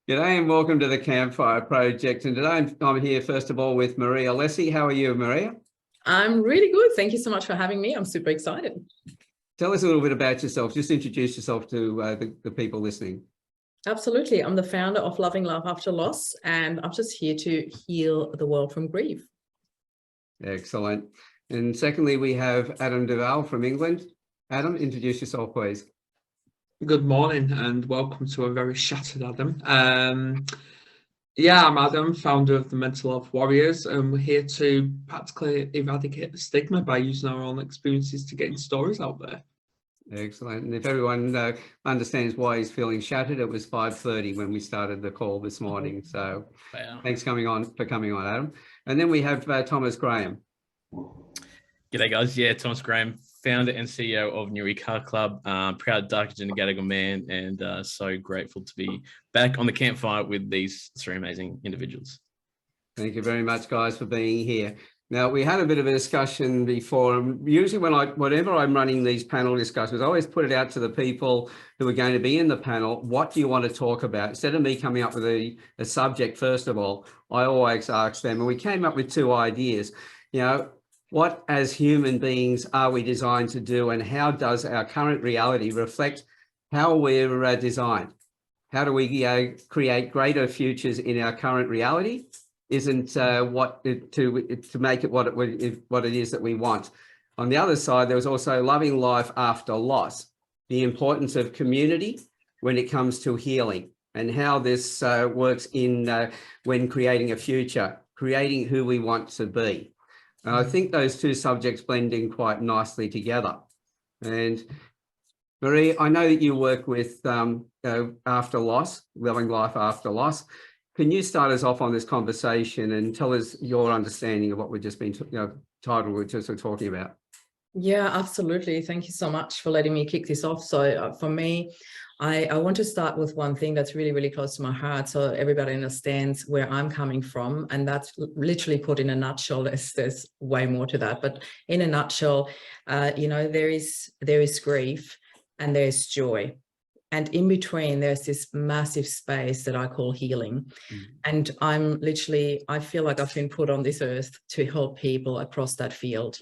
G'day and welcome to the Campfire Project. And today I'm here first of all with Maria Alessi. How are you, Maria? I'm really good. Thank you so much for having me. I'm super excited. Tell us a little bit about yourself. Just introduce yourself to the people listening. Absolutely. I'm the founder of Loving Love After Loss, and I'm just here to heal the world from grief. Excellent. And secondly, we have Adam Duval from England. Adam, introduce yourself, please. Good morning and welcome to a very shattered Adam. I'm Adam, founder of the Mental Health Warriors, and we're here to practically eradicate the stigma by using our own experiences to getting stories out there. Excellent. And if everyone understands why he's feeling shattered, it was 5:30 when we started the call this morning. So Thanks for coming on, Adam. And then we have Thomas Graham. G'day guys, Thomas Graham, founder and CEO of Newry Car Club, proud Dark Agenda Gadigal man, and so grateful to be back on the campfire with these three amazing individuals. Thank you very much, guys, for being here. Now, we had a bit of a discussion before. Usually whenever I'm running these panel discussions, I always put it out to the people who are going to be in the panel. What do you want to talk about? Instead of me coming up with a subject, first of all, I always ask them, and we came up with two ideas. What as human beings are we designed to do, and how does our current reality reflect how we're designed? How do we create greater futures in our current reality? Isn't to make it what it is that we want. On the other side, there was also loving life after loss, the importance of community when it comes to healing, and how this works in when creating a future, creating who we want to be. I think those two subjects blend in quite nicely together. And Marie, I know that you work with after loss, loving life after loss. Can you start us off on this conversation and tell us your understanding of what we've just been, title we're just talking about? Yeah, absolutely. Thank you so much for letting me kick this off. So for me, I want to start with one thing that's really, really close to my heart, so everybody understands where I'm coming from. And that's literally put in a nutshell. There's way more to that, but in a nutshell, there is grief and there's joy. And in between, there's this massive space that I call healing. And I feel like I've been put on this earth to help people across that field.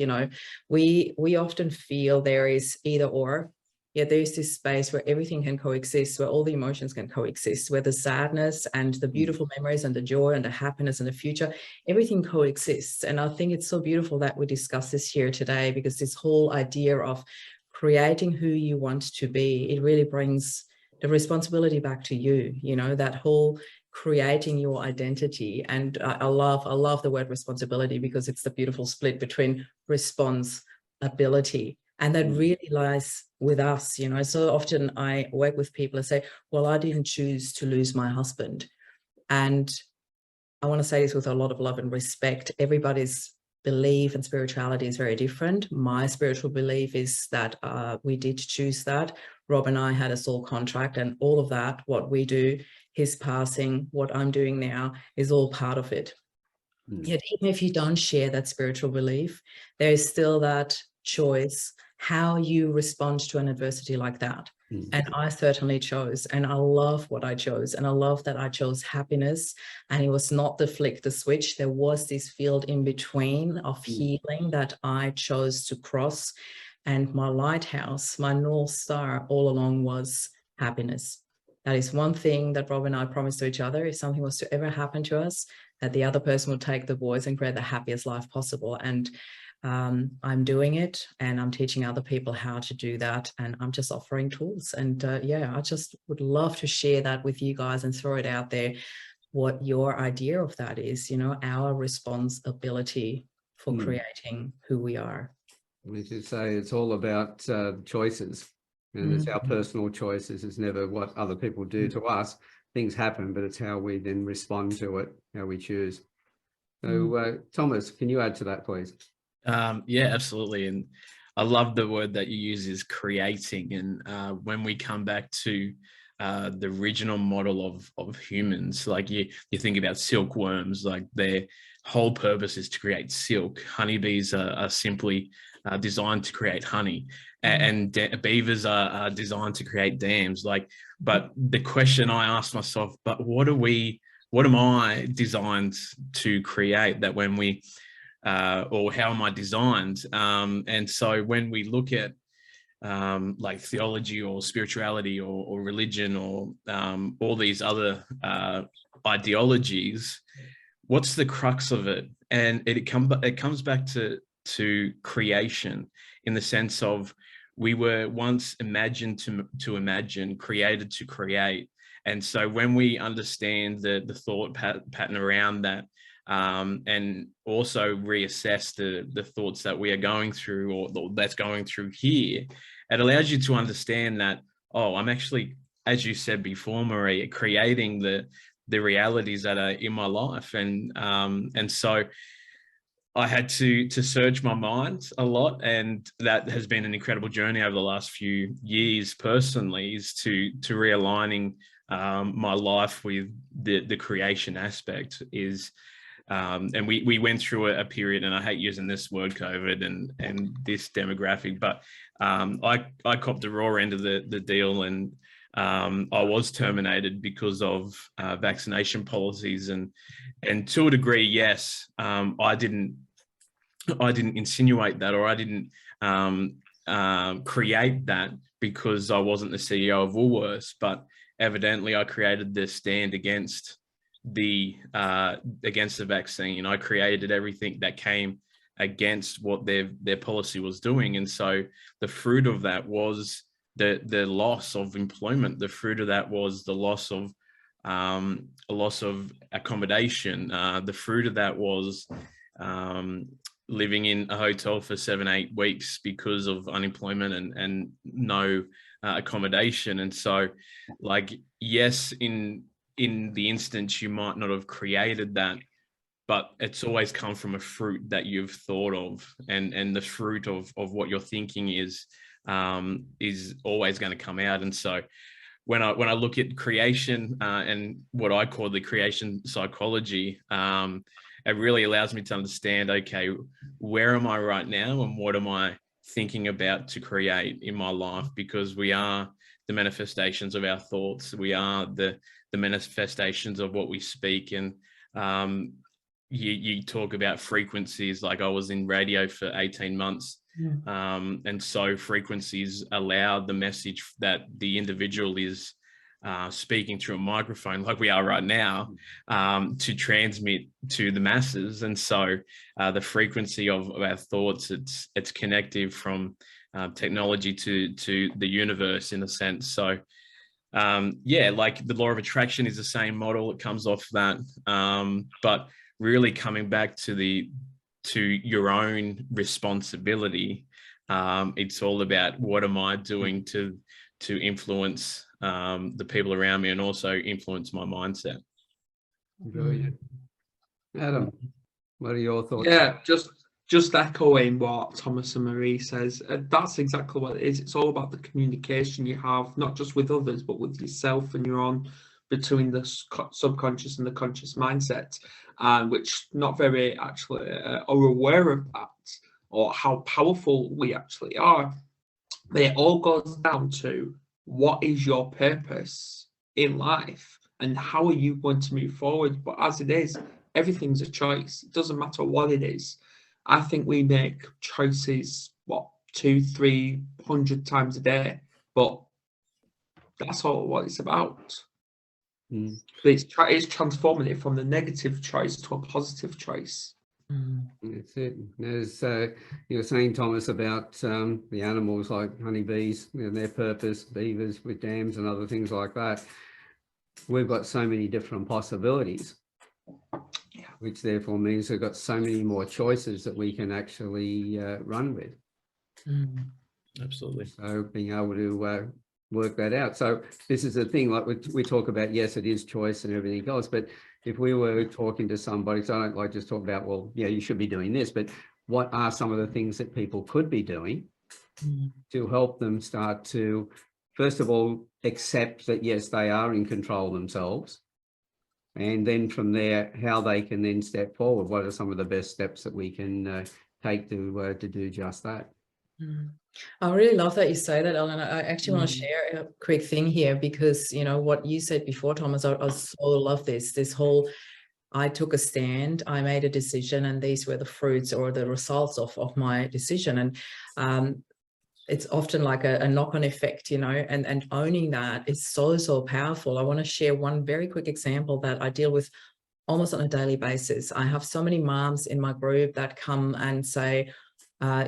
We often feel there is either or. Yeah, there's this space where everything can coexist, where all the emotions can coexist, where the sadness and the beautiful memories and the joy and the happiness and the future, everything coexists. And I think it's so beautiful that we discuss this here today, because this whole idea of creating who you want to be, it really brings the responsibility back to you, that whole creating your identity. And I love the word responsibility, because it's the beautiful split between responsibility. And that really lies with us, So often I work with people and say, well, I didn't choose to lose my husband. And I want to say this with a lot of love and respect. Everybody's belief and spirituality is very different. My spiritual belief is that we did choose that. Rob and I had a soul contract, and all of that, what we do, his passing, what I'm doing now, is all part of it. Yet even if you don't share that spiritual belief, there is still that choice, how you respond to an adversity like that. And I certainly chose, and I love what I chose. And I love that I chose happiness, and it was not the flick the switch. There was this field in between of healing that I chose to cross. And my lighthouse, my North Star all along was happiness. That is one thing that Rob and I promised to each other. If something was to ever happen to us, that the other person would take the boys and create the happiest life possible. And I'm doing it, and I'm teaching other people how to do that, and I'm just offering tools. And I just would love to share that with you guys and throw it out there, what your idea of that is, our responsibility for creating who we are. We should say it's all about choices, and it's our personal choices. It's never what other people do to us. Things happen, but it's how we then respond to it, how we choose. So Thomas, can you add to that, please? Yeah, absolutely. And I love the word that you use, is creating. And when we come back to the original model of humans, like you think about silkworms, like their whole purpose is to create silk. Honeybees are simply designed to create honey. and beavers are designed to create dams. But the question I asked myself, but what am I designed to create that when we, or how am I designed? And so when we look at like theology or spirituality or religion or all these other ideologies, what's the crux of it? And it comes back to creation, in the sense of we were once imagined to imagine, created to create. And so when we understand the thought pattern around that, and also reassess the thoughts that we are going through, or that's going through here, it allows you to understand that, oh, I'm actually, as you said before, Marie, creating the realities that are in my life. And so I had to search my mind a lot, and that has been an incredible journey over the last few years personally, is to realigning my life with the creation aspect is, and we went through a period, and I hate using this word, COVID and this demographic, but I copped the raw end of the deal, and I was terminated because of vaccination policies, and to a degree, yes, I didn't insinuate that, or I didn't create that because I wasn't the CEO of Woolworths, but evidently I created the stand against the vaccine. I created everything that came against what their policy was doing, and so the fruit of that was the loss of employment. The fruit of that was the loss of accommodation. The fruit of that was living in a hotel for 7-8 weeks because of unemployment and no accommodation. And so, like, yes, in the instance, you might not have created that, but it's always come from a fruit that you've thought of, and the fruit of what you're thinking is always going to come out. And so when I look at creation and what I call the creation psychology, it really allows me to understand, okay, where am I right now, and what am I thinking about to create in my life? Because we are the manifestations of our thoughts. We are the manifestations of what we speak. And you talk about frequencies. Like, I was in radio for 18 months. And so frequencies allow the message that the individual is speaking through a microphone, like we are right now, to transmit to the masses. And so the frequency of our thoughts, it's connective from technology to the universe, in a sense. So yeah, like the law of attraction is the same model. It comes off that, but really coming back to your own responsibility. It's all about, what am I doing to influence the people around me, and also influence my mindset. Brilliant. Adam, what are your thoughts? Yeah, just echoing what Thomas and Marie says. That's exactly what it is. It's all about the communication you have, not just with others, but with yourself and your own, between the subconscious and the conscious mindset, which not very actually are aware of that, or how powerful we actually are. But it all goes down to, what is your purpose in life, and how are you going to move forward? But as it is, everything's a choice. It doesn't matter what it is. I think we make choices, 200-300 times a day, but that's all what it's about. But it's transforming it from the negative choice to a positive choice. That's it. There's you were saying, Thomas, about the animals like honeybees, their purpose, beavers with dams and other things like that. We've got so many different possibilities, which therefore means we've got so many more choices that we can actually run with. Absolutely. So being able to work that out. So this is the thing, like we talk about, yes, it is choice and everything else, but if we were talking to somebody, so I don't like just talk about, well, yeah, you should be doing this, but what are some of the things that people could be doing to help them start to, first of all, accept that, yes, they are in control themselves. And then from there, how they can then step forward. What are some of the best steps that we can take to do just that? Mm. I really love that you say that, Ellen. I actually want to share a quick thing here because, you know, what you said before, Thomas, I so love this whole, I took a stand, I made a decision, and these were the fruits or the results of my decision. And it's often like a knock-on effect, you know, and owning that is so powerful. I want to share one very quick example that I deal with almost on a daily basis. I have so many moms in my group that come and say,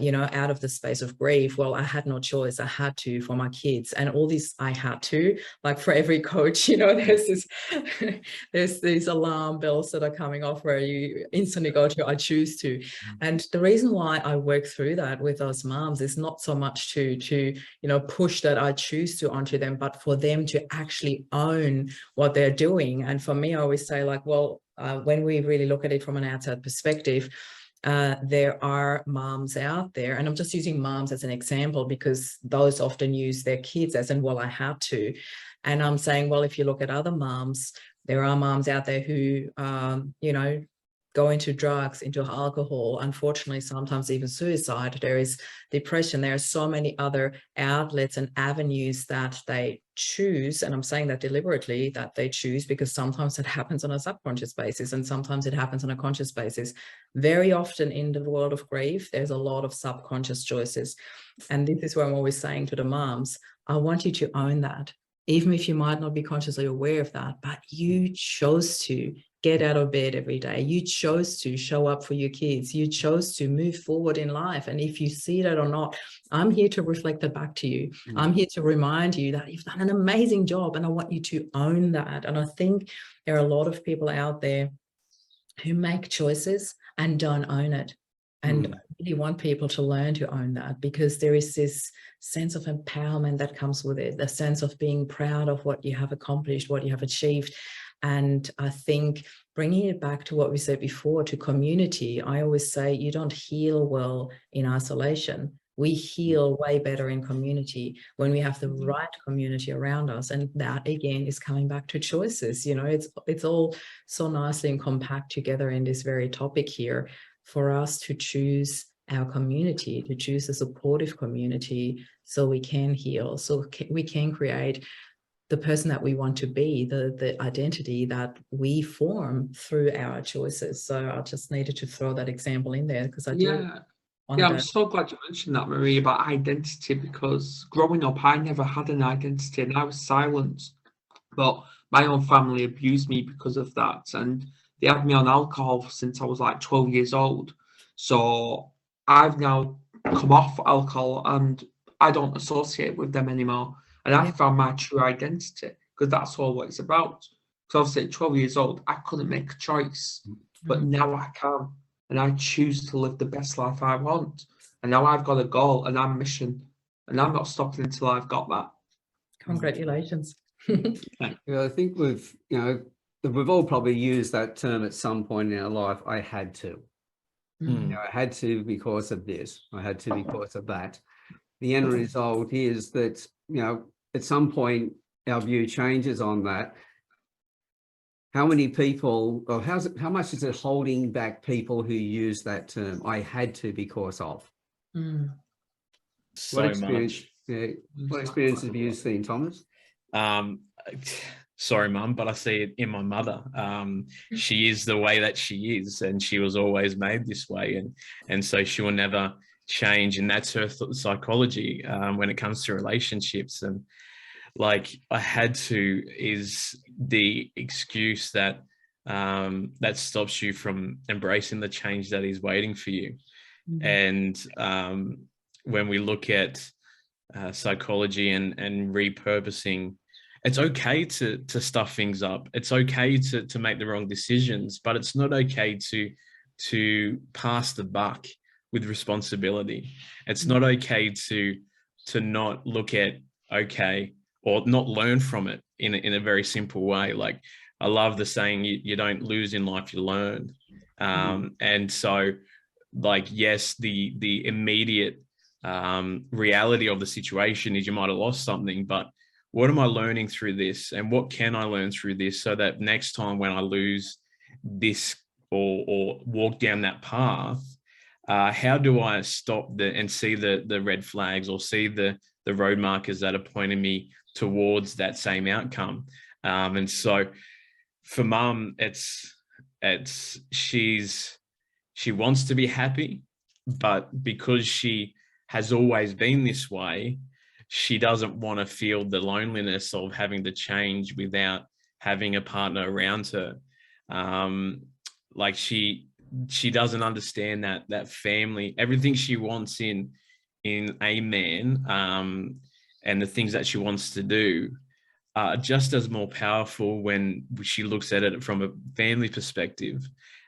you know, out of the space of grief, well, I had no choice. I had to for my kids, and all this I had to, like for every coach, you know, there's these alarm bells that are coming off where you instantly go to, I choose to. And the reason why I work through that with those moms is not so much to, you know, push that I choose to onto them, but for them to actually own what they're doing. And for me, I always say, like, well, when we really look at it from an outside perspective, there are moms out there, and I'm just using moms as an example because those often use their kids as in, well, I had to. And I'm saying, well, if you look at other moms, there are moms out there who, you know, go into drugs, into alcohol, unfortunately, sometimes even suicide. There is depression. There are so many other outlets and avenues that they choose. And I'm saying that deliberately, that they choose, because sometimes it happens on a subconscious basis and sometimes it happens on a conscious basis. Very often in the world of grief, there's a lot of subconscious choices. And this is where I'm always saying to the moms, I want you to own that, even if you might not be consciously aware of that, but you chose to get out of bed every day. You chose to show up for your kids. You chose to move forward in life. And if you see that or not, I'm here to reflect that back to you. I'm here to remind you that you've done an amazing job, and I want you to own that. And I think there are a lot of people out there who make choices and don't own it. And I really want people to learn to own that, because there is this sense of empowerment that comes with it, the sense of being proud of what you have accomplished, what you have achieved. And I think bringing it back to what we said before, to community, I always say you don't heal well in isolation. We heal way better in community when we have the right community around us. And that, again, is coming back to choices. You know, it's all so nicely and compact together in this very topic here, for us to choose our community, to choose a supportive community, so we can heal, so we can create the person that we want to be, the identity that we form through our choices. So I just needed to throw that example in there because I do. Yeah, I'm so glad you mentioned that, Marie, about identity, because growing up, I never had an identity and I was silenced. But my own family abused me because of that. And they had me on alcohol since I was like 12 years old. So I've now come off alcohol and I don't associate with them anymore. And I found my true identity, because that's all what it's about. Because obviously at 12 years old, I couldn't make a choice, but now I can. And I choose to live the best life I want. And now I've got a goal and I'm mission. And I'm not stopping until I've got that. Congratulations. Yeah, I think we've all probably used that term at some point in our life. I had to. You know, I had to because of this. I had to because of that. The end result is that, you know, at some point our view changes on that. How many people, or how much is it holding back people who use that term? I had to because of. So much. Yeah, what experience have you seen, Thomas? Sorry, Mum, but I see it in my mother. She is the way that she is, and she was always made this way, and so she will never change. And that's her psychology when it comes to relationships. And like, I had to is the excuse that that stops you from embracing the change that is waiting for you. And when we look at psychology and repurposing, it's okay to stuff things up. It's okay to make the wrong decisions, but it's not okay to pass the buck with responsibility. It's not okay to not look at or not learn from it in a very simple way. Like, I love the saying, you don't lose in life, you learn. And so, like, yes, the immediate reality of the situation is you might have lost something, but what am I learning through this, and what can I learn through this, so that next time when I lose this or walk down that path, how do I stop and see the red flags, or see the road markers that are pointing me towards that same outcome? And so for mum, she wants to be happy, but because she has always been this way, she doesn't want to feel the loneliness of having to change without having a partner around her. Like she doesn't understand that family, everything she wants in a man, and the things that she wants to do are just as more powerful when she looks at it from a family perspective,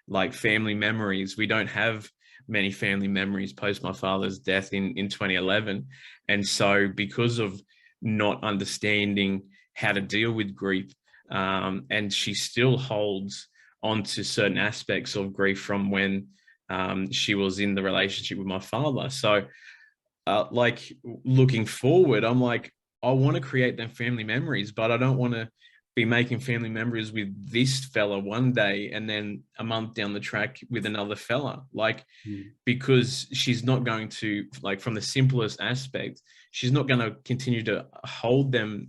like family memories. We don't have many family memories post my father's death in 2011. And so because of not understanding how to deal with grief, and she still holds on to certain aspects of grief from when she was in the relationship with my father. So like looking forward, I'm like, I want to create them family memories, but I don't want to be making family memories with this fella one day and then a month down the track with another fella. Like, because she's not going to, like, from the simplest aspect, she's not going to continue to hold them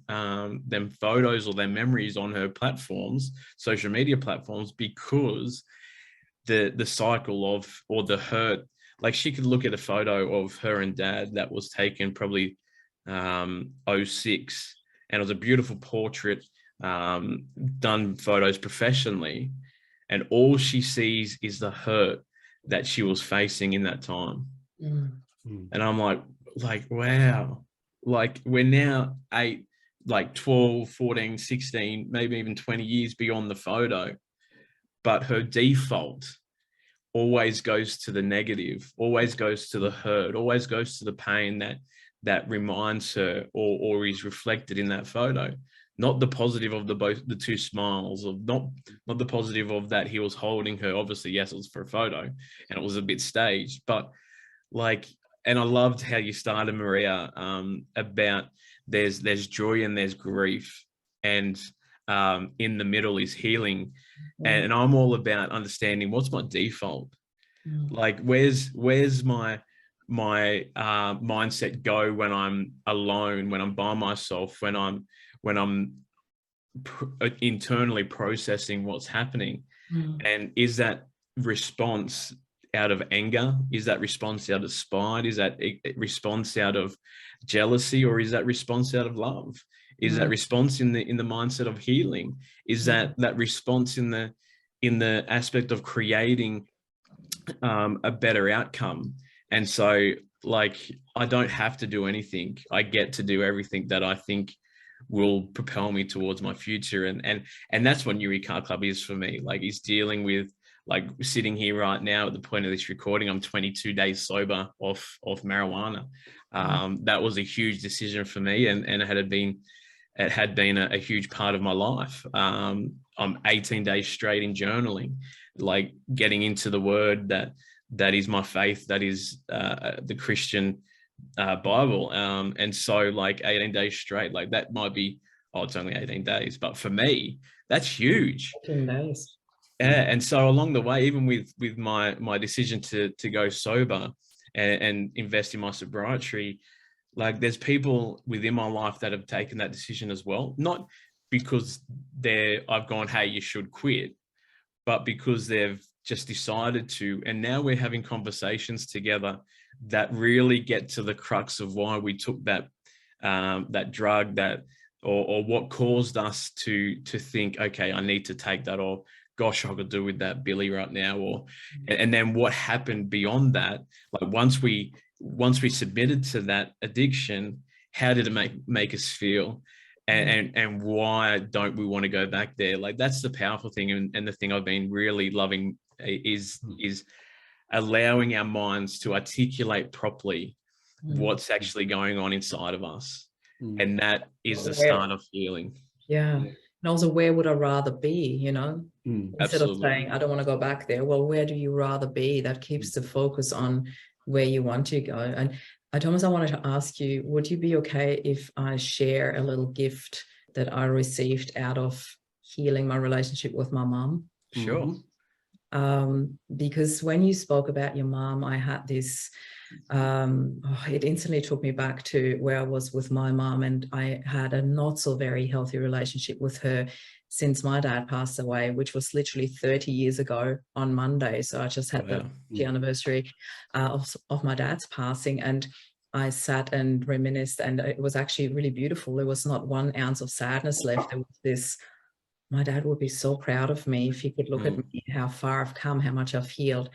photos or their memories on her platforms, social media platforms, because the cycle of, or the hurt, like she could look at a photo of her and dad that was taken probably 06, and it was a beautiful portrait, done photos professionally, and all she sees is the hurt that she was facing in that time. And I'm like, wow, like we're now 8, like 12, 14, 16, maybe even 20 years beyond the photo, but her default always goes to the negative, always goes to the hurt, always goes to the pain that reminds her or is reflected in that photo. Not the positive of the two smiles, or not the positive of that he was holding her. Obviously, yes, it was for a photo and it was a bit staged, but like, and I loved how you started, Maria, about there's joy and there's grief, and in the middle is healing. And I'm all about understanding what's my default. Like, where's my mindset go when I'm alone, when I'm by myself, when I'm internally processing what's happening. And is that response out of anger? Is that response out of spite? Is that a response out of jealousy? Or is that response out of love? Is that response in the mindset of healing? Is that response in the aspect of creating a better outcome? And so, like, I don't have to do anything. I get to do everything that I think will propel me towards my future. And that's what New Car Club is for me. Like, he's dealing with, like, sitting here right now at the point of this recording, I'm 22 days sober off marijuana. That was a huge decision for me, and it had been a huge part of my life. I'm 18 days straight in journaling, like getting into the word that is my faith, that is the Christian Bible. And so, like, 18 days straight, like, that might be, it's only 18 days, but for me, that's huge. 18 days. Yeah. And so along the way, even with my decision to go sober and invest in my sobriety, like, there's people within my life that have taken that decision as well, not because I've gone, hey, you should quit, but because they've just decided to. And now we're having conversations together that really get to the crux of why we took that drug, or what caused us to think, okay, I need to take that, or gosh, I could do with that Billy right now, and then what happened beyond that. Like, once we submitted to that addiction, how did it make us feel? And why don't we want to go back there? Like, that's the powerful thing. And the thing I've been really loving is allowing our minds to articulate properly what's actually going on inside of us. And that is the start of healing. Yeah. And also, where would I rather be, Instead Absolutely. of saying, I don't want to go back there. Well, where do you rather be? That keeps the focus on where you want to go. And Thomas, I wanted to ask you, would you be okay if I share a little gift that I received out of healing my relationship with my mom? Sure. Because when you spoke about your mom, I had this, it instantly took me back to where I was with my mom, and I had a not so very healthy relationship with her since my dad passed away, which was literally 30 years ago on Monday. So I just had the anniversary of my dad's passing, and I sat and reminisced, and it was actually really beautiful. There was not 1 ounce of sadness left. There was this, my dad would be so proud of me if he could look at me, how far I've come, how much I've healed.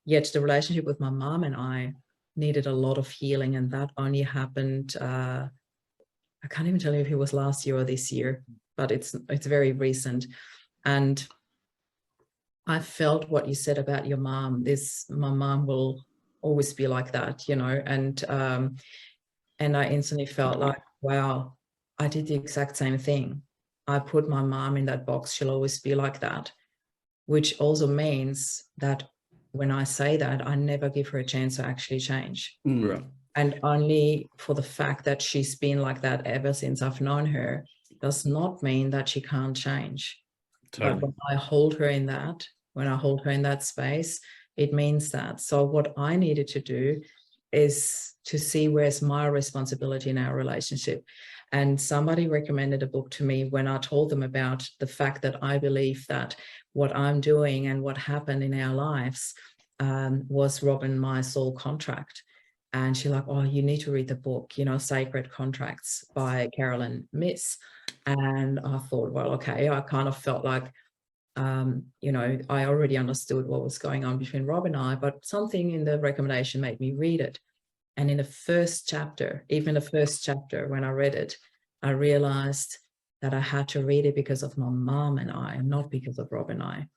Yet the relationship with my mom and I needed a lot of healing, and that only happened, I can't even tell you if it was last year or this year, but it's very recent. And I felt what you said about your mom. My mom will always be like that, you know, and I instantly felt like, wow, I did the exact same thing. I put my mom in that box, she'll always be like that, which also means that when I say that, I never give her a chance to actually change. Right. And only for the fact that she's been like that ever since I've known her does not mean that she can't change. Totally. But when I hold her in that, space, it means that. So what I needed to do is to see where's my responsibility in our relationship. And somebody recommended a book to me when I told them about the fact that I believe that what I'm doing and what happened in our lives was robbing my soul contract. And she's like, oh, you need to read the book, you know, Sacred Contracts by Carolyn Myss. And I thought, well, okay, I kind of felt like, you know, I already understood what was going on between Rob and I, but something in the recommendation made me read it. And in the first chapter, when I read it, I realized that I had to read it because of my mom and I, not because of Rob and I.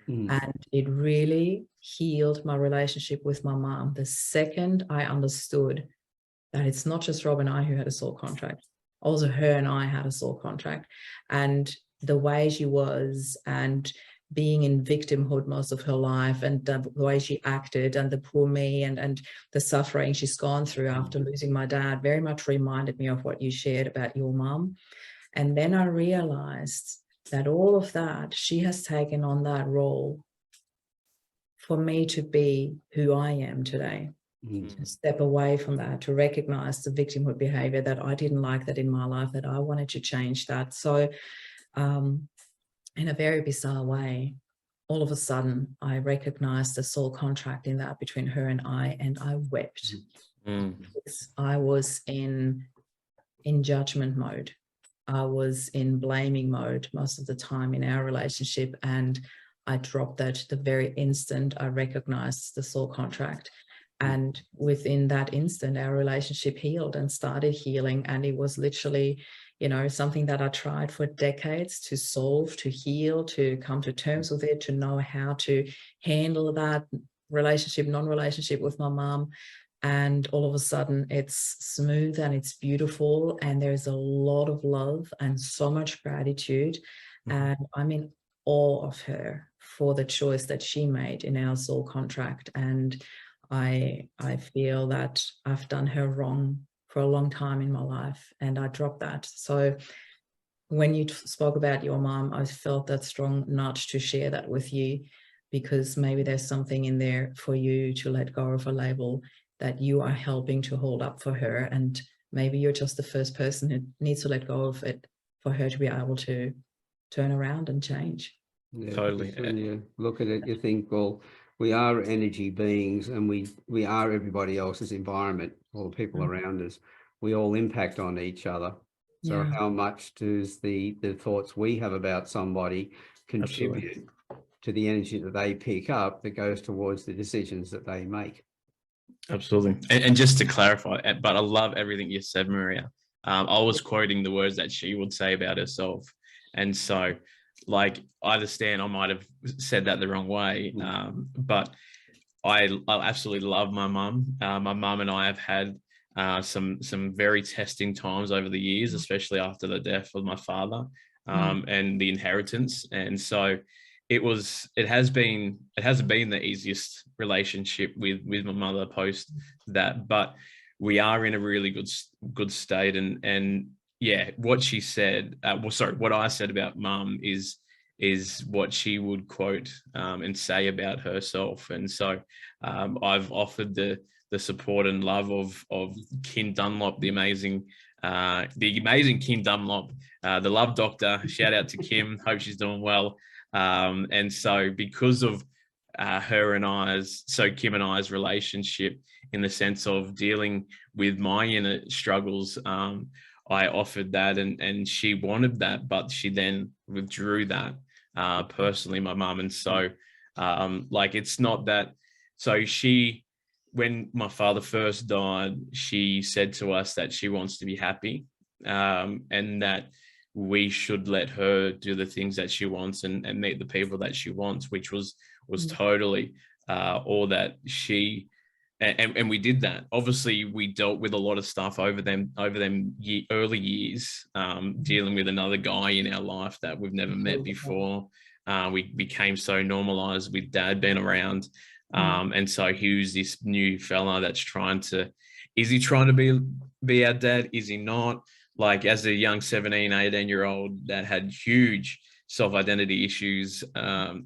And it really healed my relationship with my mom. The second I understood that it's not just Rob and I who had a soul contract, also her and I had a soul contract. And the way she was, and being in victimhood most of her life, and the way she acted, and the poor me, and the suffering she's gone through after losing my dad very much reminded me of what you shared about your mom. And then I realized that all of that, she has taken on that role for me to be who I am today. To step away from that, to recognize the victimhood behavior, that I didn't like that in my life, that I wanted to change that. So in a very bizarre way, all of a sudden, I recognized the soul contract in that between her and I wept. I was in judgment mode. I was in blaming mode most of the time in our relationship, and I dropped that the very instant I recognized the soul contract. And within that instant, our relationship healed and started healing. And it was literally, you know, something that I tried for decades to solve, to heal, to come to terms with it, to know how to handle that relationship, non-relationship with my mom. And all of a sudden it's smooth and it's beautiful. And there's a lot of love and so much gratitude. And I'm in awe of her for the choice that she made in our soul contract. And I feel that I've done her wrong for a long time in my life, and I dropped that. So when you spoke about your mom, I felt that strong nudge to share that with you, because maybe there's something in there for you to let go of a label that you are helping to hold up for her. And maybe you're just the first person who needs to let go of it for her to be able to turn around and change. Yeah, Totally. when you look at it, you think, well, we are energy beings, and we are everybody else's environment, all the people around us. We all impact on each other. So how much does the thoughts we have about somebody contribute to the energy that they pick up that goes towards the decisions that they make? Absolutely. And just to clarify, but I love everything you said, Maria. I was quoting the words that she would say about herself. And so, like, I understand I might have said that the wrong way, but I absolutely love my mum. My mum and I have had some very testing times over the years, especially after the death of my father and the inheritance. And so it hasn't been the easiest relationship with my mother post that, but we are in a really good state. And yeah, what she said, what I said about mum is is what she would quote and say about herself. And so I've offered the support and love of Kim Dunlop, the amazing Kim Dunlop, the love doctor. Shout out to Kim. Hope she's doing well. And so because of Kim and I's relationship, in the sense of dealing with my inner struggles, I offered that, and she wanted that, but she then withdrew that, personally, my mum. And so like, it's not that. So when my father first died, she said to us that she wants to be happy, and that we should let her do the things that she wants and meet the people that she wants, which was totally all that she, and we did that. Obviously, we dealt with a lot of stuff over them early years, dealing with another guy in our life that we've never met before. We became so normalized with Dad being around. And so he was this new fella that's is he trying to be our dad? Is he not? Like, as a young 17, 18-year-old that had huge self-identity issues,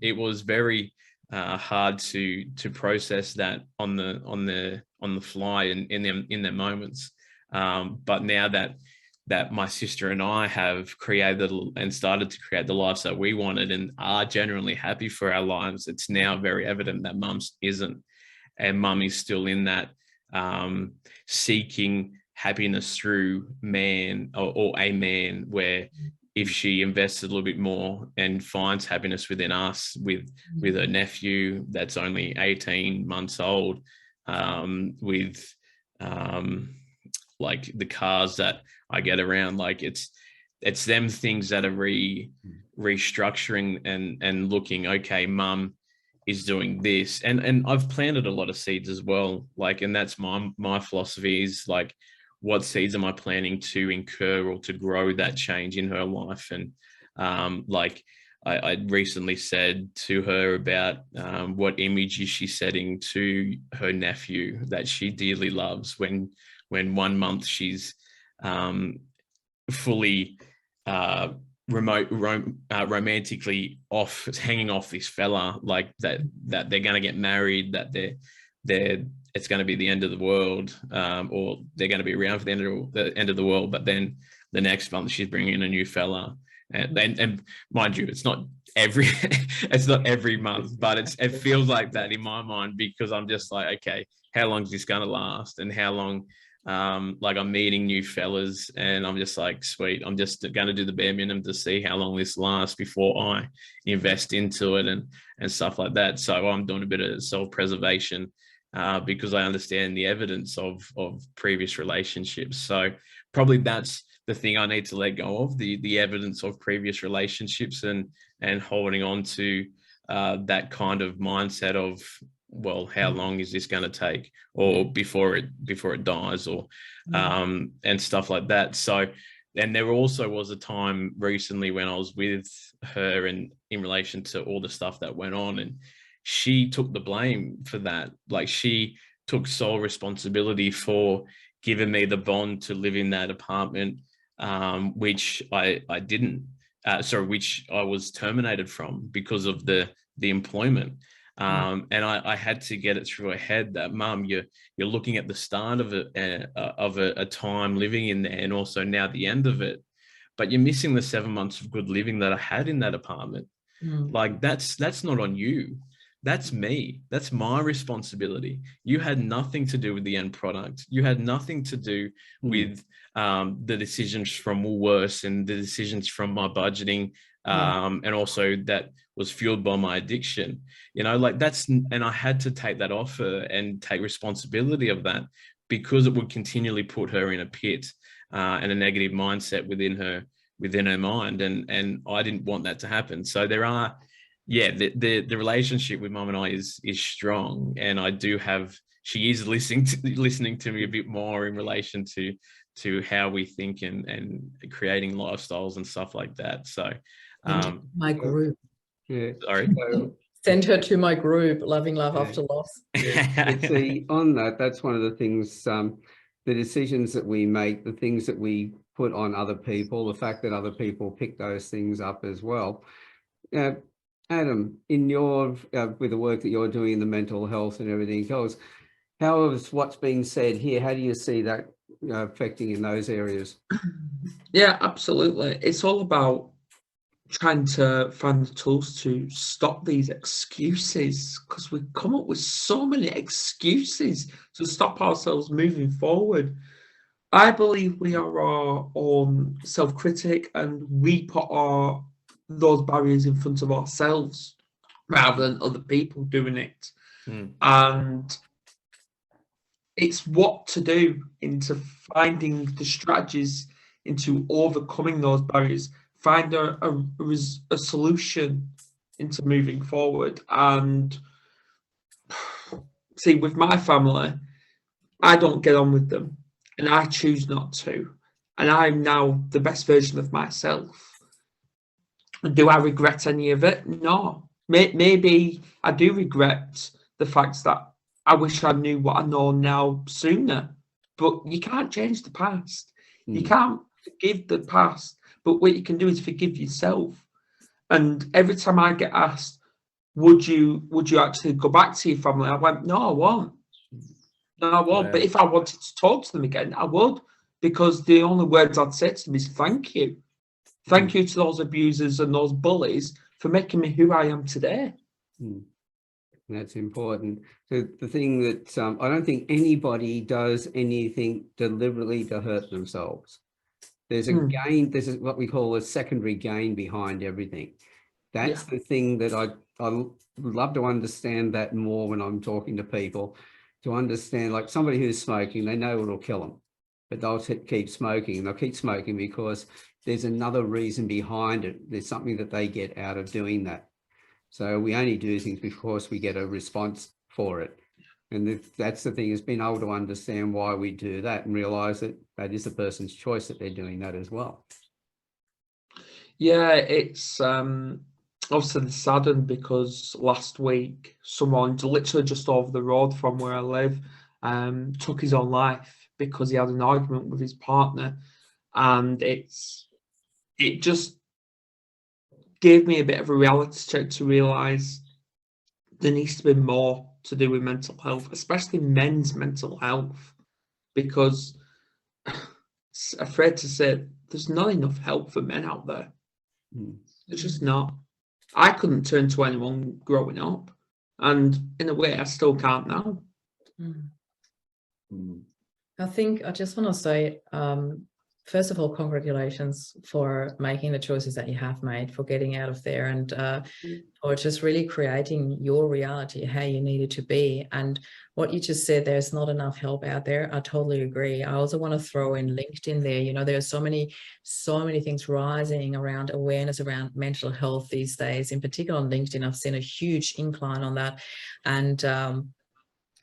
it was very hard to process that on the fly in their moments. But now that my sister and I have created and started to create the lives that we wanted and are generally happy for our lives, it's now very evident that Mum isn't, and Mum is still in that seeking happiness through man or a man, where if she invests a little bit more and finds happiness within us, with her nephew that's only 18 months old, with like the cars that I get around, like it's them things that are restructuring and looking, okay, Mum is doing this, and I've planted a lot of seeds as well, like, and that's my philosophy is like, what seeds am I planting to incur or to grow that change in her life? And like I recently said to her about what image is she setting to her nephew that she dearly loves, when 1 month she's fully romantically hanging off this fella, like that they're going to get married, that it's going to be the end of the world, or they're going to be around for the end of the world. But then the next month she's bringing in a new fella, and mind you, it's not every month, but it feels like that in my mind, because I'm just like, okay, how long is this going to last, and how long? Like, I'm meeting new fellas, and I'm just like, sweet, I'm just going to do the bare minimum to see how long this lasts before I invest into it and stuff like that. So I'm doing a bit of self-preservation, because I understand the evidence of previous relationships. So probably that's the thing I need to let go of, the evidence of previous relationships, and holding on to that kind of mindset of, well, how long is this going to take, or before it dies, or and stuff like that. So, and there also was a time recently when I was with her, and in relation to all the stuff that went on, and she took the blame for that. Like, she took sole responsibility for giving me the bond to live in that apartment, which I didn't, which I was terminated from because of the employment. And I had to get it through her head that, Mum, you're looking at the start of a time living in there, and also now the end of it, but you're missing the 7 months of good living that I had in that apartment. Like, that's not on you. That's me. That's my responsibility. You had nothing to do with the end product. You had nothing to do with the decisions from Woolworths and the decisions from my budgeting, and also that was fueled by my addiction. You know, like, and I had to take that off her and take responsibility of that, because it would continually put her in a pit and a negative mindset within her mind, and I didn't want that to happen. So there are. Yeah, the relationship with Mum and I is strong, and I do have. She is listening to me a bit more in relation to how we think and creating lifestyles and stuff like that. So, my group. Yeah. Sorry. Send her to my group, Loving Love After Loss. Yeah. See, on that's one of the things. The decisions that we make, the things that we put on other people, the fact that other people pick those things up as well. Adam, in your with the work that you're doing in the mental health and everything else, how is what's being said here? How do you see that affecting in those areas? Yeah, absolutely. It's all about trying to find the tools to stop these excuses, because we come up with so many excuses to stop ourselves moving forward. I believe we are our own self-critic, and we put those barriers in front of ourselves rather than other people doing it. And it's what to do into finding the strategies into overcoming those barriers, find a solution into moving forward. And see, with my family, I don't get on with them, and I choose not to. And I'm now the best version of myself. Do I regret any of it? No. Maybe I do regret the fact that I wish I knew what I know now sooner. But you can't change the past. You can't forgive the past. But what you can do is forgive yourself. And every time I get asked, would you actually go back to your family? I went, no, I won't. No, I won't. Wow. But if I wanted to talk to them again, I would. Because the only words I'd say to them is thank you. Thank you to those abusers and those bullies for making me who I am today. That's important. So the thing that I don't think anybody does anything deliberately to hurt themselves. There's a gain. This is what we call a secondary gain behind everything. That's the thing that I would love to understand that more when I'm talking to people, to understand, like somebody who's smoking, they know it'll kill them, but they'll keep smoking, and they'll keep smoking because there's another reason behind it. There's something that they get out of doing that. So we only do things because we get a response for it. And that's the thing, is being able to understand why we do that and realize that that is the person's choice, that they're doing that as well. Yeah, it's obviously saddened because last week someone literally just over the road from where I live took his own life because he had an argument with his partner. And it just gave me a bit of a reality check to realise there needs to be more to do with mental health, especially men's mental health, because it's afraid to say there's not enough help for men out there. There's just not. I couldn't turn to anyone growing up, and in a way I still can't now. I think I just want to say, first of all, congratulations for making the choices that you have made, for getting out of there, and for just really creating your reality, how you need it to be. And what you just said, there's not enough help out there. I totally agree. I also want to throw in LinkedIn there. You know, there are so many things rising around awareness around mental health these days. In particular on LinkedIn, I've seen a huge incline on that. And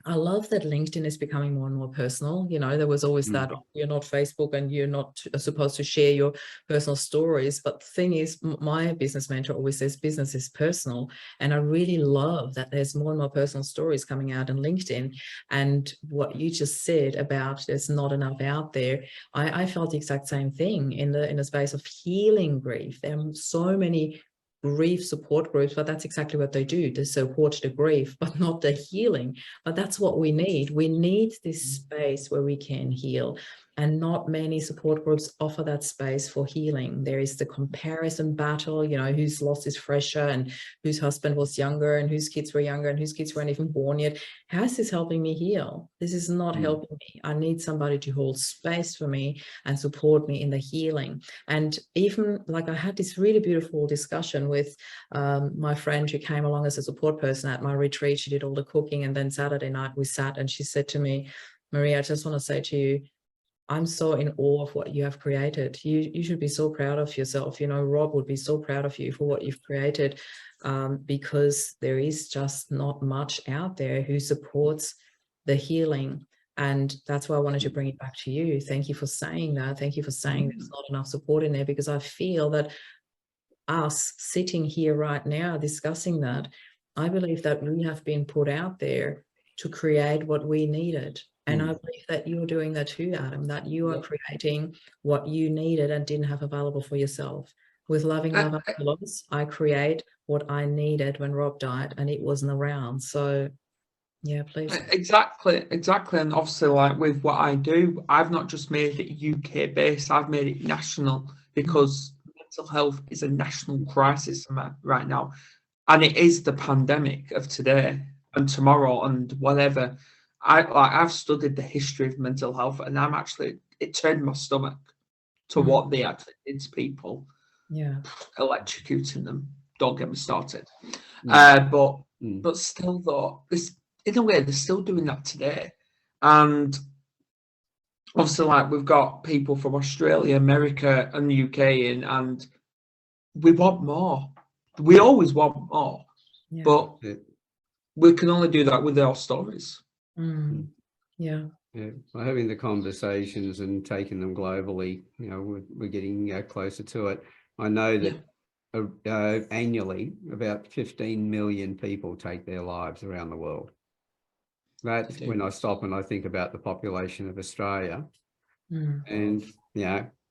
I love that LinkedIn is becoming more and more personal. You know, there was always that, you're not Facebook and you're not supposed to share your personal stories. But the thing is, my business mentor always says business is personal. And I really love that there's more and more personal stories coming out on LinkedIn. And what you just said about there's not enough out there, I felt the exact same thing in the space of healing grief. There are so many grief support groups, but that's exactly what they do. They support the grief, but not the healing. But that's what we need. We need this space where we can heal. And not many support groups offer that space for healing. There is the comparison battle, you know, whose loss is fresher and whose husband was younger and whose kids were younger and whose kids weren't even born yet. How is this helping me heal? This is not helping me. I need somebody to hold space for me and support me in the healing. And even like I had this really beautiful discussion with my friend who came along as a support person at my retreat. She did all the cooking, and then Saturday night we sat and she said to me, Maria, I just want to say to you, I'm so in awe of what you have created. You should be so proud of yourself. You know, Rob would be so proud of you for what you've created, because there is just not much out there who supports the healing. And that's why I wanted to bring it back to you. Thank you for saying that. Thank you for saying there's not enough support in there, because I feel that us sitting here right now discussing that, I believe that we have been put out there to create what we needed. And I believe that you're doing that too, Adam, that you are creating what you needed and didn't have available for yourself. With Loving Love After Loss, I create what I needed when Rob died, and it wasn't around. So yeah, please. Exactly. And obviously, like with what I do, I've not just made it UK based, I've made it national, because mental health is a national crisis right now. And it is the pandemic of today and tomorrow and whatever. I've studied the history of mental health, and it turned my stomach to what they actually did to people, electrocuting them. Don't get me started. But still, though, in a way, they're still doing that today. And obviously, like, we've got people from Australia, America, and the UK in, and we want more. We always want more, but we can only do that with our stories. Yeah. By having the conversations and taking them globally, you know, we're getting closer to it. I know that annually about 15 million people take their lives around the world. That's when I stop and I think about the population of Australia, and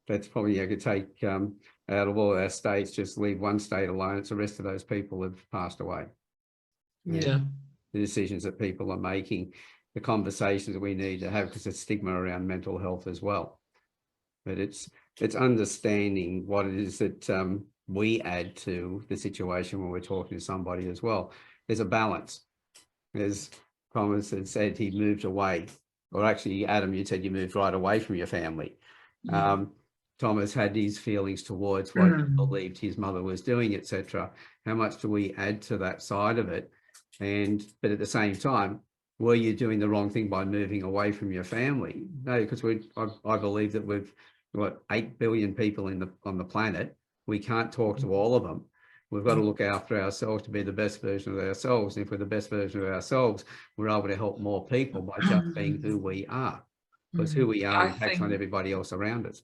that's probably, I could take out of all our states, just leave one state alone, it's the rest of those people have passed away. Yeah. The decisions that people are making, the conversations that we need to have, because there's stigma around mental health as well. But it's understanding what it is that we add to the situation when we're talking to somebody as well. There's a balance. As Thomas had said, he moved away, or actually, Adam, you said you moved right away from your family. Thomas had these feelings towards what he believed his mother was doing, etc. How much do we add to that side of it? But at the same time, were you doing the wrong thing by moving away from your family? No, because I believe that we've got 8 billion people on the planet. We can't talk to all of them. We've got to look after ourselves to be the best version of ourselves. And if we're the best version of ourselves, we're able to help more people by just being who we are. Because who we are impacts on everybody else around us.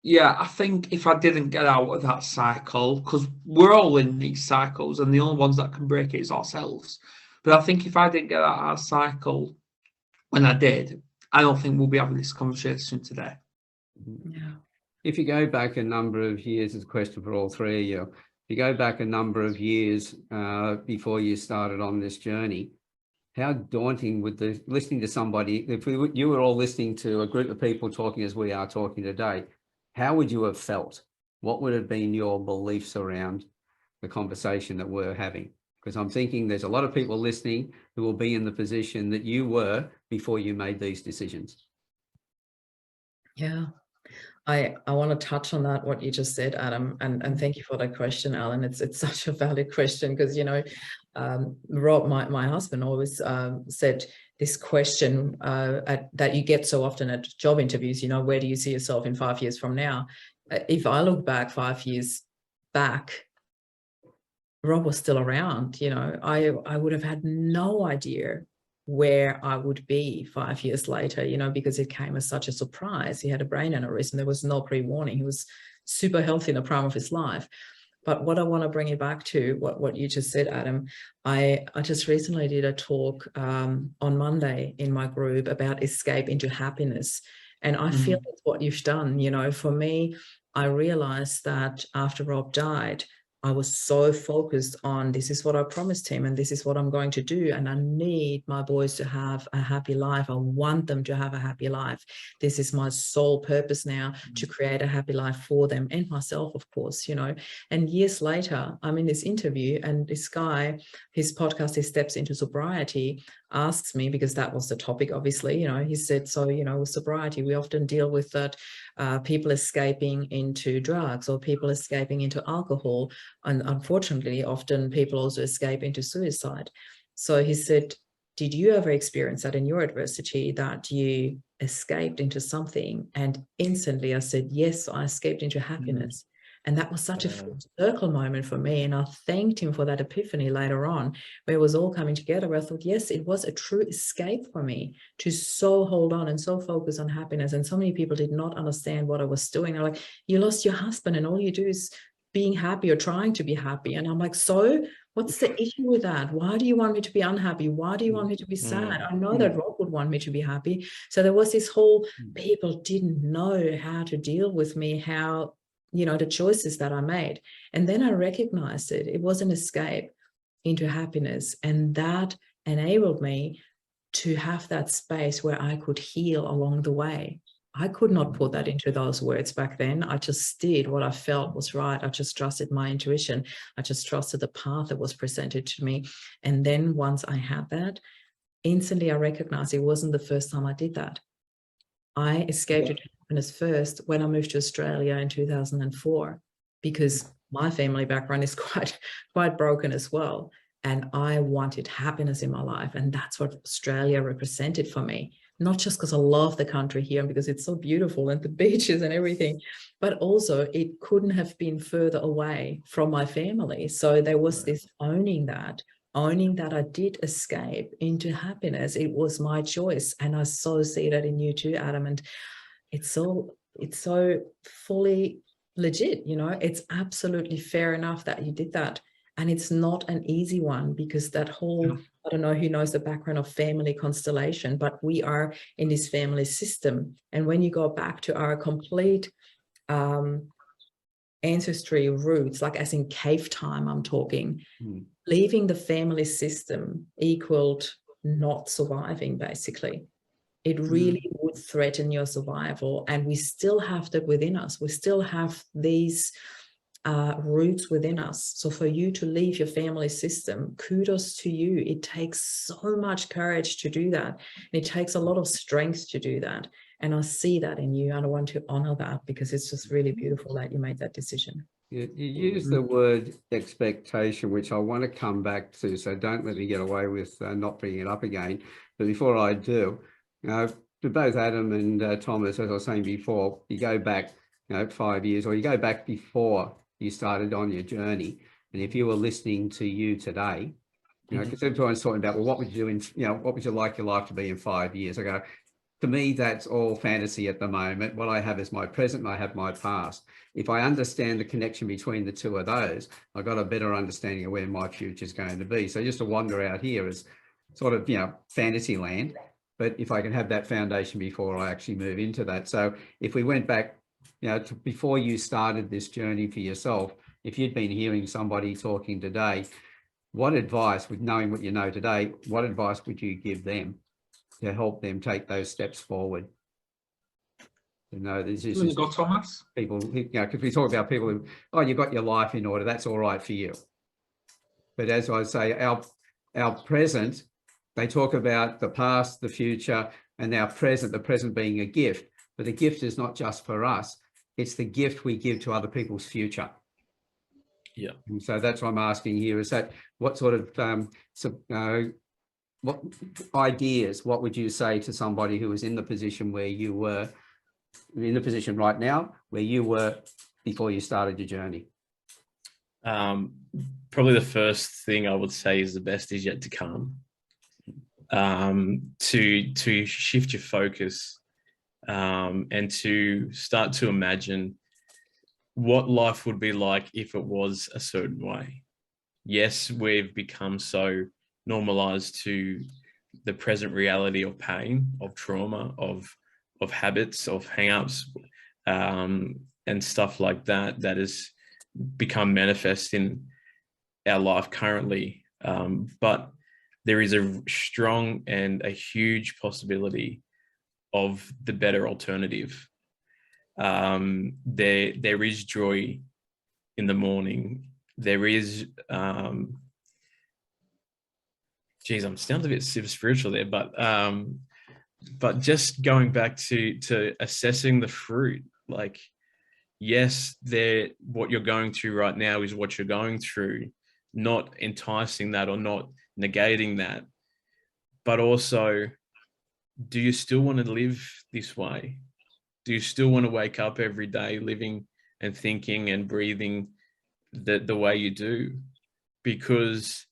Yeah, I think if I didn't get out of that cycle, because we're all in these cycles, and the only ones that can break it is ourselves. But I think if I didn't get out of our cycle when I did, I don't think we'll be having this conversation today. Yeah. If you go back a number of years, it's a question for all three of you. If you go back a number of years before you started on this journey, how daunting would listening to somebody, if you were all listening to a group of people talking as we are talking today, how would you have felt? What would have been your beliefs around the conversation that we're having? Because I'm thinking there's a lot of people listening who will be in the position that you were before you made these decisions. Yeah. I want to touch on that, what you just said, Adam, and thank you for that question, Alan. It's such a valid question, because, you know, Rob, my husband, always said this question that you get so often at job interviews, you know, where do you see yourself in 5 years from now? If I look back 5 years back, Rob was still around. You know, I would have had no idea where I would be 5 years later, you know, because it came as such a surprise. He had a brain aneurysm. There was no pre-warning. He was super healthy in the prime of his life. But what I want to bring you back to, what you just said, Adam, I just recently did a talk on Monday in my group about escape into happiness. And I feel that's what you've done. You know, for me, I realized that after Rob died, I was so focused on, this is what I promised him and this is what I'm going to do. And I need my boys to have a happy life. I want them to have a happy life. This is my sole purpose now, to create a happy life for them and myself, of course, you know. And years later, I'm in this interview, and this guy, his podcast, his Steps into Sobriety, asks me, because that was the topic, obviously, you know, he said, so, you know, with sobriety, we often deal with that, people escaping into drugs or people escaping into alcohol. And unfortunately, often people also escape into suicide. So he said, did you ever experience that in your adversity, that you escaped into something? And instantly I said, yes, I escaped into happiness. And that was such a full circle moment for me. And I thanked him for that epiphany later on, where it was all coming together, where I thought, yes, it was a true escape for me to so hold on and so focus on happiness. And so many people did not understand what I was doing. They're like, you lost your husband and all you do is being happy or trying to be happy. And I'm like, so what's the issue with that? Why do you want me to be unhappy? Why do you want me to be sad? I know that Rob would want me to be happy. So there was this whole, people didn't know how to deal with me, how you know, the choices that I made. And then I recognized it. It was an escape into happiness. And that enabled me to have that space where I could heal along the way. I could not put that into those words back then. I just did what I felt was right. I just trusted my intuition. I just trusted the path that was presented to me. And then once I had that, instantly I recognized it wasn't the first time I did that. I escaped into happiness first when I moved to Australia in 2004, because my family background is quite broken as well. And I wanted happiness in my life. And that's what Australia represented for me. Not just because I love the country here and because it's so beautiful and the beaches and everything, but also it couldn't have been further away from my family. So there was this owning that I did escape into happiness. It was my choice. And I so see that in you too, Adam. And it's so fully legit, you know, it's absolutely fair enough that you did that. And it's not an easy one, because that whole, I don't know who knows the background of family constellation, but we are in this family system. And when you go back to our complete ancestry roots, like as in cave time, I'm talking, leaving the family system equaled not surviving, basically. It really would threaten your survival. And we still have that within us. We still have these roots within us. So for you to leave your family system, kudos to you. It takes so much courage to do that. It takes a lot of strength to do that. And I see that in you. And I want to honor that, because it's just really beautiful that you made that decision. You use the word expectation, which I want to come back to, so don't let me get away with not bringing it up again. But before I do, to both Adam and Thomas, as I was saying before, you go back 5 years, or you go back before you started on your journey. And if you were listening to you today, because everyone's talking about, well, what would you do in, what would you like your life to be in 5 years? I go, to me, that's all fantasy at the moment. What I have is my present and I have my past. If I understand the connection between the two of those, I've got a better understanding of where my future is going to be. So just to wander out here is sort of, fantasy land. But if I can have that foundation before I actually move into that. So if we went back, to before you started this journey for yourself, if you'd been hearing somebody talking today, what advice, with knowing what you know today, what advice would you give them to help them take those steps forward? This is Go, Thomas. People, because we talk about people who, oh, you've got your life in order, that's all right for you. But as I say, our present, they talk about the past, the future, and our present, the present being a gift. But the gift is not just for us, it's the gift we give to other people's future. Yeah. And so that's what I'm asking here, is that what sort of, what ideas, what would you say to somebody who was in the position where you were, in the position right now, where you were before you started your journey? Probably the first thing I would say is the best is yet to come. To shift your focus and to start to imagine what life would be like if it was a certain way. Yes, we've become so normalized to the present reality of pain, of trauma, of habits, of hang-ups, and stuff like that, that has become manifest in our life currently. But there is a strong and a huge possibility of the better alternative. There is joy in the morning. There is, geez, I'm sounding a bit spiritual there, but just going back to assessing the fruit, like, yes, what you're going through right now is what you're going through, not enticing that or not negating that, but also, do you still want to live this way? Do you still want to wake up every day living and thinking and breathing the way you do? Because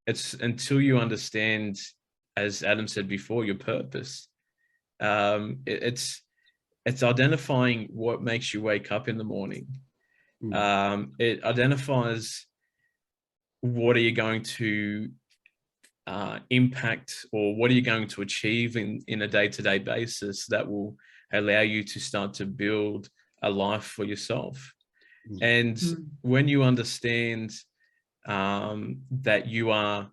it's until you understand, as Adam said before, your purpose. It's identifying what makes you wake up in the morning. It identifies what are you going to impact, or what are you going to achieve in a day-to-day basis that will allow you to start to build a life for yourself. And when you understand that you are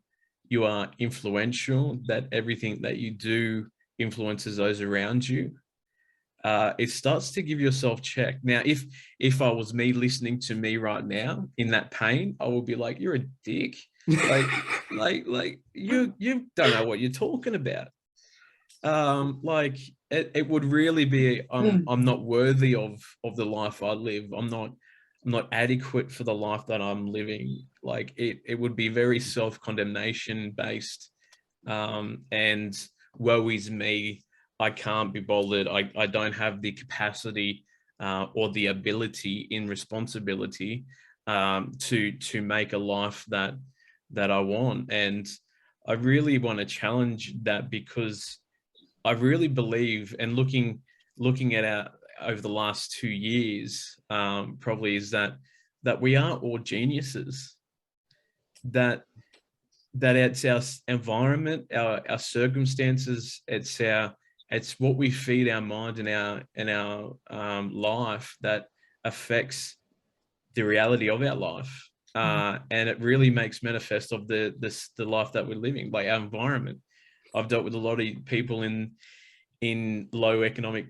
influential, that everything that you do influences those around you, it starts to give yourself check. Now, if I was me listening to me right now in that pain, I would be like, you're a dick. like you don't know what you're talking about. Like it would really be, I'm not worthy of the life I live. I'm not adequate for the life that I'm living. Like it would be very self-condemnation based, and woe is me. I can't be bothered. I don't have the capacity or the ability in responsibility to make a life that I want. And I really want to challenge that, because I really believe, and looking at over the last 2 years, probably, is that we are all geniuses. That it's our environment, our circumstances, it's what we feed our mind and our life that affects the reality of our life, and it really makes manifest of the life that we're living by our environment. I've dealt with a lot of people in low economic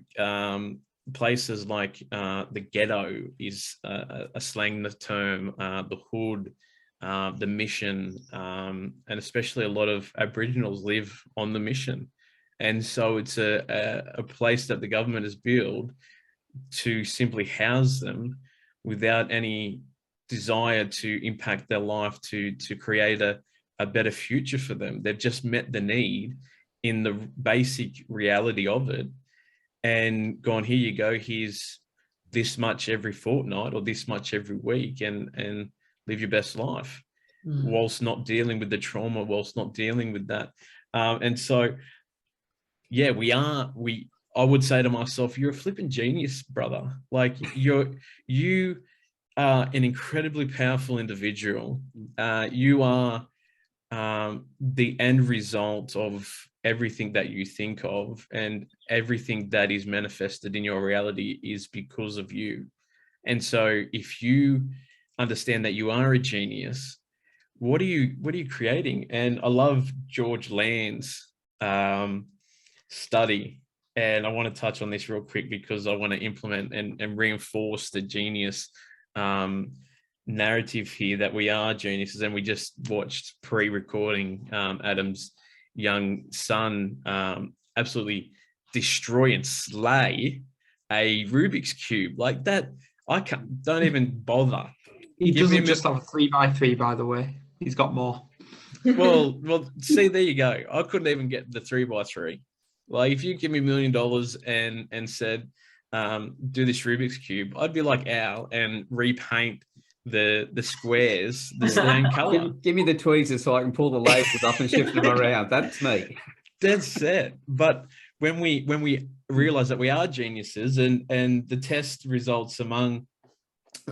places, like the ghetto is a slang term, the hood, the mission, and especially a lot of Aboriginals live on the mission. And so it's a place that the government has built to simply house them without any desire to impact their life, to create a better future for them. They've just met the need in the basic reality of it and gone, here you go, here's this much every fortnight or this much every week, and live your best life, whilst not dealing with the trauma, whilst not dealing with that. And so, yeah, I would say to myself, you're a flipping genius, brother. Like you are an incredibly powerful individual. You are the end result of everything that you think of, and everything that is manifested in your reality is because of you. And so if you understand that you are a genius, what are you creating? And I love George Land's study, and I want to touch on this real quick because I want to implement and reinforce the genius narrative here, that we are geniuses. And we just watched pre-recording Adam's young son absolutely destroy and slay a Rubik's Cube like that. Don't even bother. He doesn't just have a 3x3, by the way. He's got more. Well, see, there you go. I couldn't even get the 3x3. Like, if you give me $1 million and said, do this Rubik's Cube, I'd be like Al and repaint the squares the same color. Give me the tweezers so I can pull the lasers up and shift them around. That's me. That's it. But when we realize that we are geniuses, and the test results among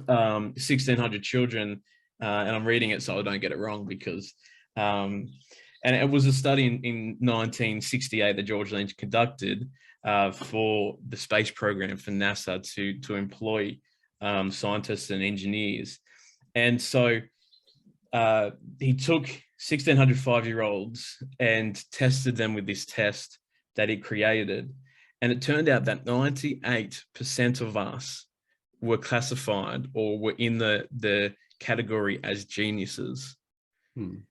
1,600 children, and I'm reading it so I don't get it wrong, because and it was a study in 1968 that George Lynch conducted for the space program for NASA to employ scientists and engineers. And so he took 1,600 5-year-olds and tested them with this test that he created. And it turned out that 98% of us were classified or were in the category as geniuses.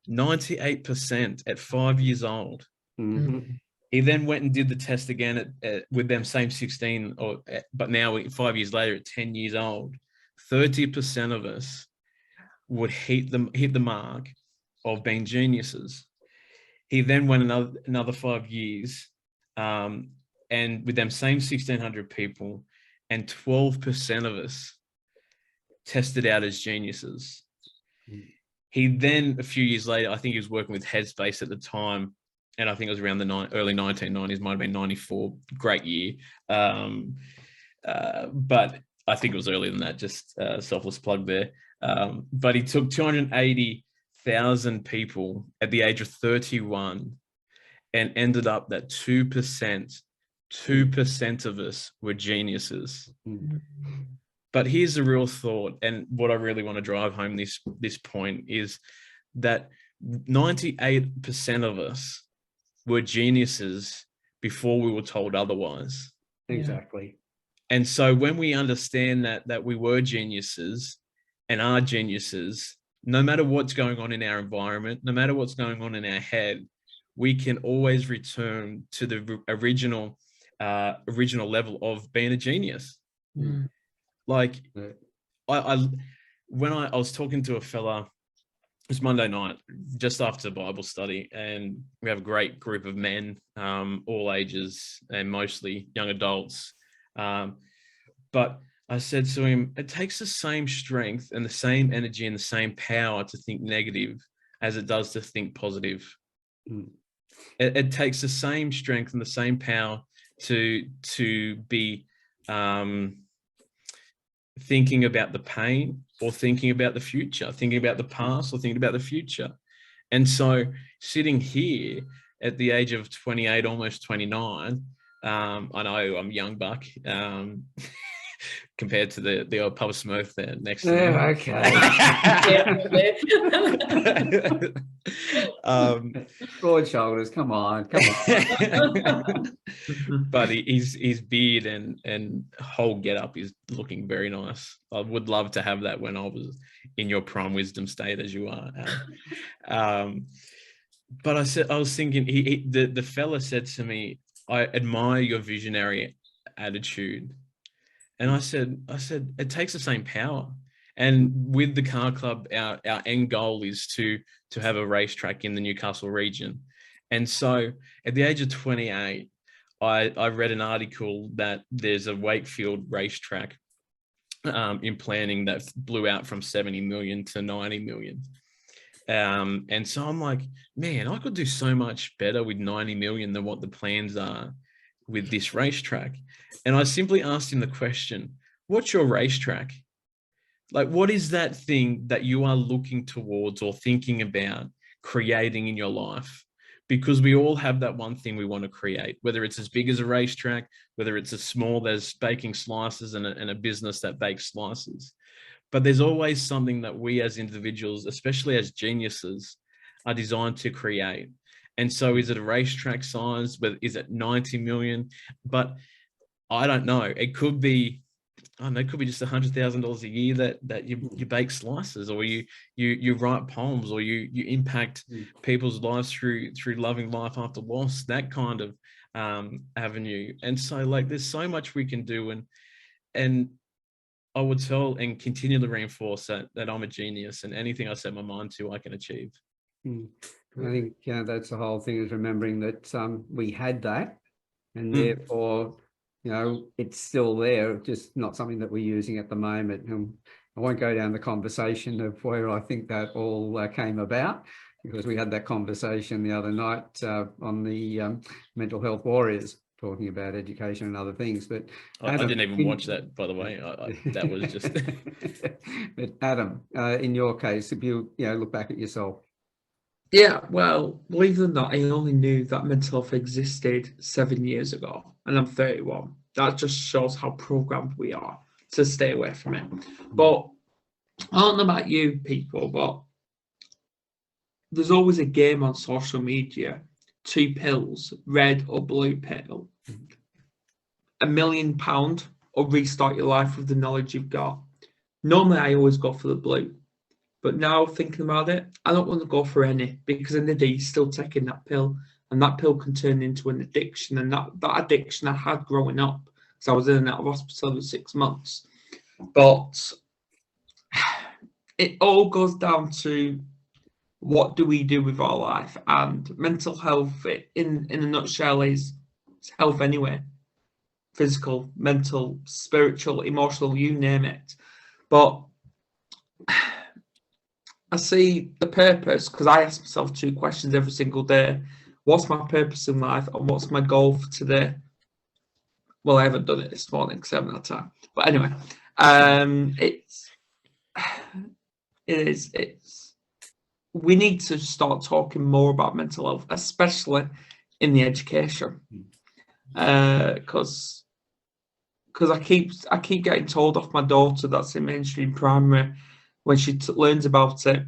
98% at 5 years old. He then went and did the test again with them same 16, but now 5 years later at 10 years old, 30% of us would hit the mark of being geniuses. He then went another 5 years, and with them same 1,600 people, and 12% of us tested out as geniuses. He then, a few years later, I think he was working with Headspace at the time, and I think it was around the early 1990s, might have been 94, great year. But I think it was earlier than that, just selfless plug there. But he took 280,000 people at the age of 31 and ended up that 2% of us were geniuses. But here's the real thought, and what I really want to drive home this point is that 98% of us were geniuses before we were told otherwise. Exactly. And so when we understand that we were geniuses and are geniuses, no matter what's going on in our environment, no matter what's going on in our head, we can always return to the original level of being a genius. Mm. Like when I was talking to a fella, it was Monday night, just after Bible study, and we have a great group of men, all ages and mostly young adults. But I said to him, it takes the same strength and the same energy and the same power to think negative as it does to think positive. Mm. It takes the same strength and the same power to be thinking about the pain or thinking about the future, thinking about the past or thinking about the future. And so sitting here at the age of 28, almost 29, I know I'm young buck compared to the old Papa Smurf there next to me. Okay. Broad shoulders, come on. But his beard and whole get up is looking very nice. I would love to have that when I was in your prime wisdom state as you are. But I was thinking, the fella said to me, I admire your visionary attitude. And I said, it takes the same power. And with the car club, our end goal is to have a racetrack in the Newcastle region. And so at the age of 28, I read an article that there's a Wakefield racetrack in planning that blew out from 70 million to 90 million. And so I'm like, man, I could do so much better with 90 million than what the plans are with this racetrack. And I simply asked him the question, what's your racetrack? Like, what is that thing that you are looking towards or thinking about creating in your life? Because we all have that one thing we want to create, whether it's as big as a racetrack, whether it's as small as baking slices and a business that bakes slices. But there's always something that we as individuals, especially as geniuses, are designed to create. And so is it a racetrack size? Is it 90 million? But I don't know. It could be, I don't know, it could be just $100,000 a year that you bake slices, or you write poems, or you impact people's lives through loving life after loss, that kind of avenue. And so like there's so much we can do, and I would tell and continually reinforce that I'm a genius, and anything I set my mind to, I can achieve. I think that's the whole thing, is remembering that we had that, and therefore, it's still there, just not something that we're using at the moment. I won't go down the conversation of where I think that all came about, because we had that conversation the other night on the Mental Health Warriors, talking about education and other things. But Adam, I didn't even watch that, by the way. That was just. But Adam, in your case, if you look back at yourself. Yeah, well, believe it or not, I only knew that mental health existed 7 years ago, and I'm 31. That just shows how programmed we are to stay away from it. But I don't know about you people, but there's always a game on social media, 2 pills, red or blue pill, £1 million, or restart your life with the knowledge you've got. Normally, I always go for the blue. But now thinking about it, I don't want to go for any, because in the day, you're still taking that pill, and that pill can turn into an addiction. And that addiction I had growing up, because I was in and out of hospital for 6 months. But it all goes down to, what do we do with our life? And mental health, in a nutshell, is health anyway. Physical, mental, spiritual, emotional, you name it. But I see the purpose, because I ask myself 2 questions every single day. What's my purpose in life, and what's my goal for today? Well, I haven't done it this morning because I haven't had time. But anyway, we need to start talking more about mental health, especially in the education, because because I keep getting told off my daughter that's in mainstream primary when she learns about it.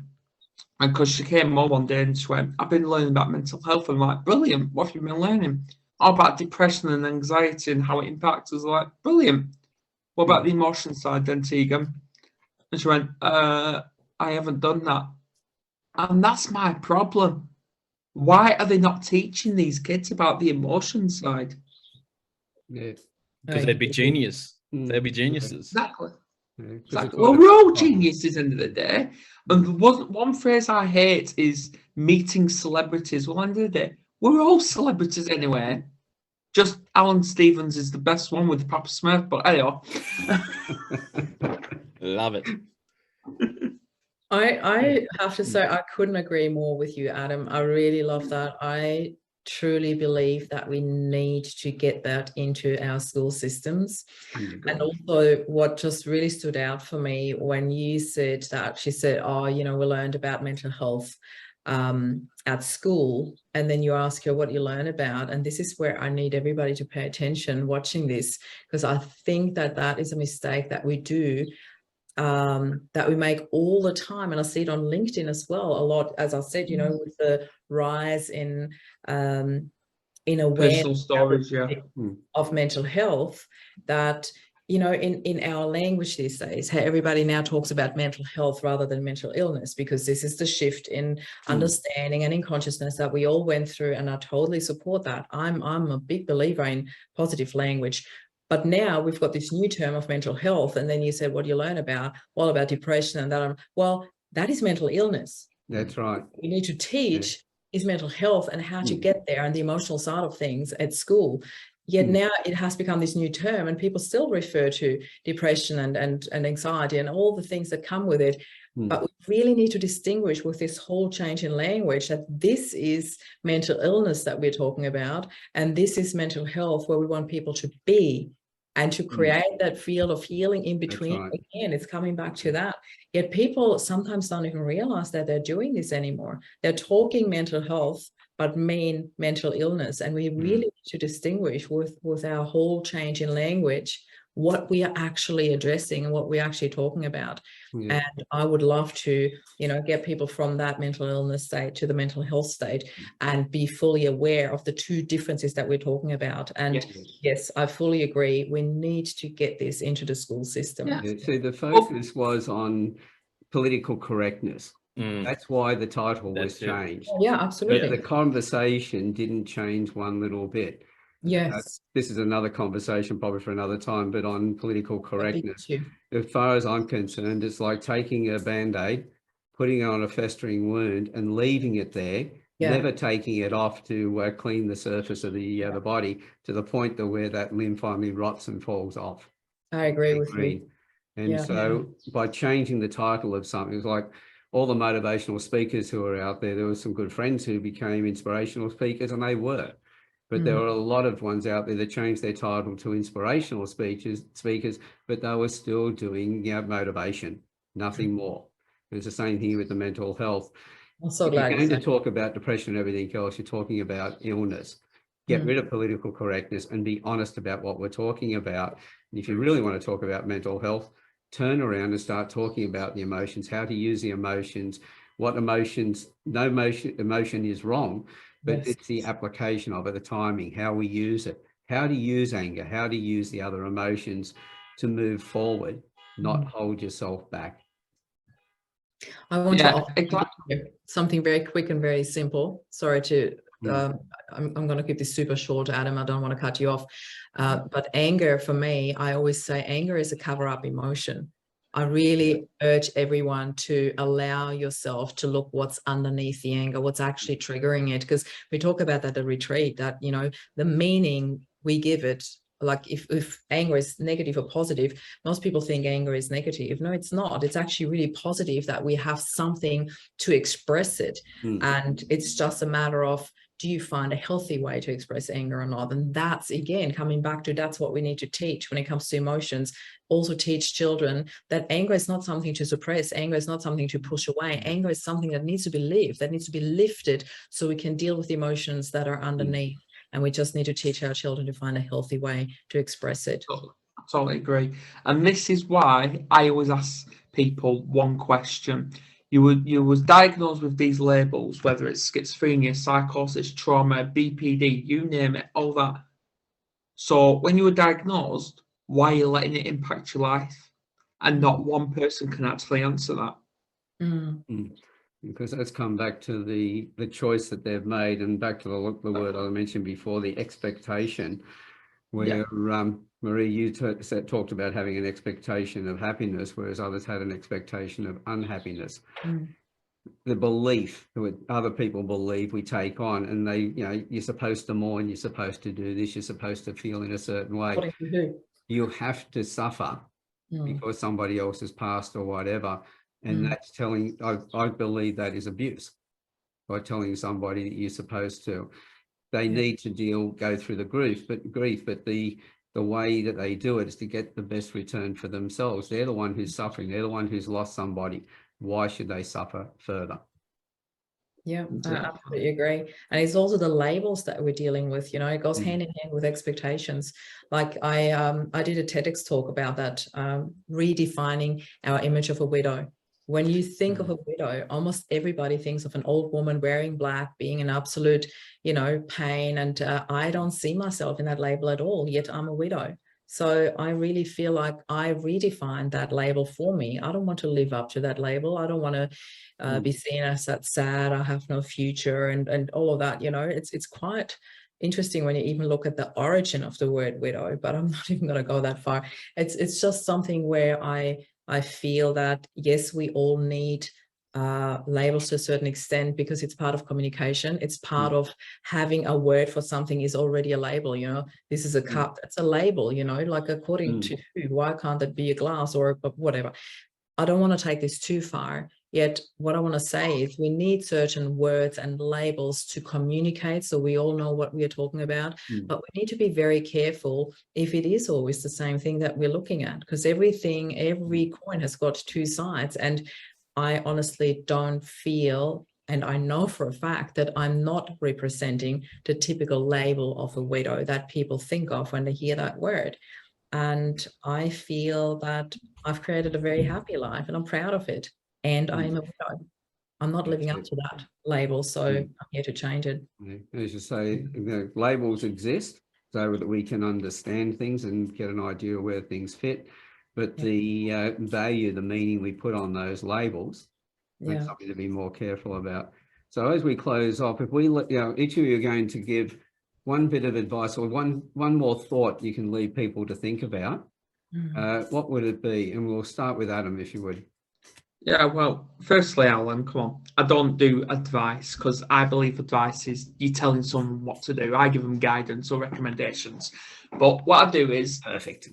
And because she came home one day and she went, I've been learning about mental health. I'm like, brilliant. What have you been learning? All about depression and anxiety and how it impacts us. Like, brilliant. What about the emotion side then, Tegan? And she went, I haven't done that. And that's my problem. Why are they not teaching these kids about the emotion side? Yeah. Because they'd be genius. They'd be geniuses. Exactly. Yeah, 'cause Exactly. it's Well, all we're about all problems. geniuses at the end of the day. And one phrase I hate is meeting celebrities. Well, at the end of the day, we're all celebrities anyway. Just Alan Stevens is the best one with Papa Smurf, but anyway. Love it. I have to say, I couldn't agree more with you, Adam. I really love that. I truly believe that we need to get that into our school systems. And also what just really stood out for me when you said that, she said, oh, you know, we learned about mental health at school, and then you ask her what you learn about, and this is where I need everybody to pay attention watching this, because I think that that is a mistake that we do, that we make all the time. And I see it on LinkedIn as well a lot, as I said, you know, with the rise in awareness Personal stories, yeah. of mental health, that, you know, in our language these days, how everybody now talks about mental health rather than mental illness, because this is the shift in understanding and in consciousness that we all went through, and I totally support that. I'm a big believer in positive language. But now we've got this new term of mental health, and then you said, what do you learn about? Well, about depression and that. Well, that is mental illness. That's right. We need to teach is mental health and how to get there and the emotional side of things at school. Yet now it has become this new term, and people still refer to depression and anxiety and all the things that come with it. But we really need to distinguish with this whole change in language that this is mental illness that we're talking about, and this is mental health, where we want people to be and to create that field of healing in between. right. Again, it's coming back to that. Yet people sometimes don't even realize that they're doing this anymore. They're talking mental health, but mean mental illness. And we really need to distinguish with our whole change in language what we are actually addressing and what we're actually talking about. And I would love to, you know, get people from that mental illness state to the mental health state and be fully aware of the two differences that we're talking about. And yes, I fully agree. We need to get this into the school system. See, the focus was on political correctness. That's why the title was changed. Yeah, absolutely. But the conversation didn't change one little bit. Yes. This is another conversation probably for another time, but on political correctness, as far as I'm concerned, it's like taking a Band-Aid, putting it on a festering wound and leaving it there, never taking it off to clean the surface of the body to the point that where that limb finally rots and falls off. I agree with you. And so by changing the title of something, it's like all the motivational speakers who are out there, there were some good friends who became inspirational speakers, and they were. But there were a lot of ones out there that changed their title to inspirational speakers, but they were still doing, you know, motivation, nothing more. And it's the same thing with the mental health. I'm so If glad you're going to talk about depression and everything else, you're talking about illness. Get rid of political correctness and be honest about what we're talking about. And if you really want to talk about mental health, turn around and start talking about the emotions, how to use the emotions, what emotions, no emotion is wrong, but it's the application of it, the timing, how we use it, how to use anger, how to use the other emotions to move forward, not hold yourself back. I want to offer something very quick and very simple. Sorry to, I'm going to keep this super short, Adam. I don't want to cut you off. But anger, for me, I always say anger is a cover-up emotion. I really urge everyone to allow yourself to look what's underneath the anger, what's actually triggering it. Because we talk about that at retreat, that, you know, the meaning we give it, like if anger is negative or positive, most people think anger is negative. No, it's not. It's actually really positive that we have something to express it. And it's just a matter of, do you find a healthy way to express anger or not? And that's, again, coming back to, that's what we need to teach when it comes to emotions. Also teach children that anger is not something to suppress. Anger is not something to push away. Anger is something that needs to be lived, that needs to be lifted, so we can deal with the emotions that are underneath. And we just need to teach our children to find a healthy way to express it. Totally agree. And this is why I always ask people one question. You was diagnosed with these labels, whether it's schizophrenia, psychosis, trauma, BPD, you name it, all that. So when you were diagnosed, why are you letting it impact your life? And not one person can actually answer that. Because that's come back to the choice that they've made, and back to the word I mentioned before, the expectation, where Marie, you talked about having an expectation of happiness, whereas others had an expectation of unhappiness. The belief that other people believe we take on, and they, you know, you're supposed to mourn, you're supposed to do this, you're supposed to feel in a certain way. What do you do? You have to suffer because somebody else has passed or whatever. And that's telling, I believe that is abuse, by telling somebody that you're supposed to. They need to go through the grief, but the way that they do it is to get the best return for themselves. They're the one who's suffering. They're the one who's lost somebody. Why should they suffer further? Yeah, I absolutely agree. And it's also the labels that we're dealing with, you know, it goes hand in hand with expectations. Like I did a TEDx talk about that, redefining our image of a widow. When you think of a widow, almost everybody thinks of an old woman wearing black, being in absolute, you know, pain. And I don't see myself in that label at all, yet I'm a widow. So I really feel like I redefined that label for me. I don't want to live up to that label. I don't want to be seen as that sad, I have no future, and all of that. You know, it's quite interesting when you even look at the origin of the word widow, but I'm not even going to go that far. It's just something where I feel that, yes, we all need labels to a certain extent, because it's part of communication. It's part of having a word for something is already a label. You know, this is a cup, that's a label, you know, like according to who, why can't it be a glass or whatever? I don't want to take this too far. Yet what I want to say is we need certain words and labels to communicate, so we all know what we are talking about. But we need to be very careful if it is always the same thing that we're looking at, because every coin has got two sides. And I honestly don't feel, and I know for a fact that I'm not representing the typical label of a widow that people think of when they hear that word. And I feel that I've created a very happy life, and I'm proud of it. And I am a widow. I'm not living up to that label, so I'm here to change it. As you say, you know, labels exist so that we can understand things and get an idea of where things fit. But the value, the meaning we put on those labels, that's something to be more careful about. So as we close off, if we, you know, each of you are going to give one bit of advice or one more thought you can leave people to think about, what would it be? And we'll start with Adam, if you would. Yeah, well, firstly, Alan, come on. I don't do advice, because I believe advice is you telling someone what to do. I give them guidance or recommendations. But what I do is perfect.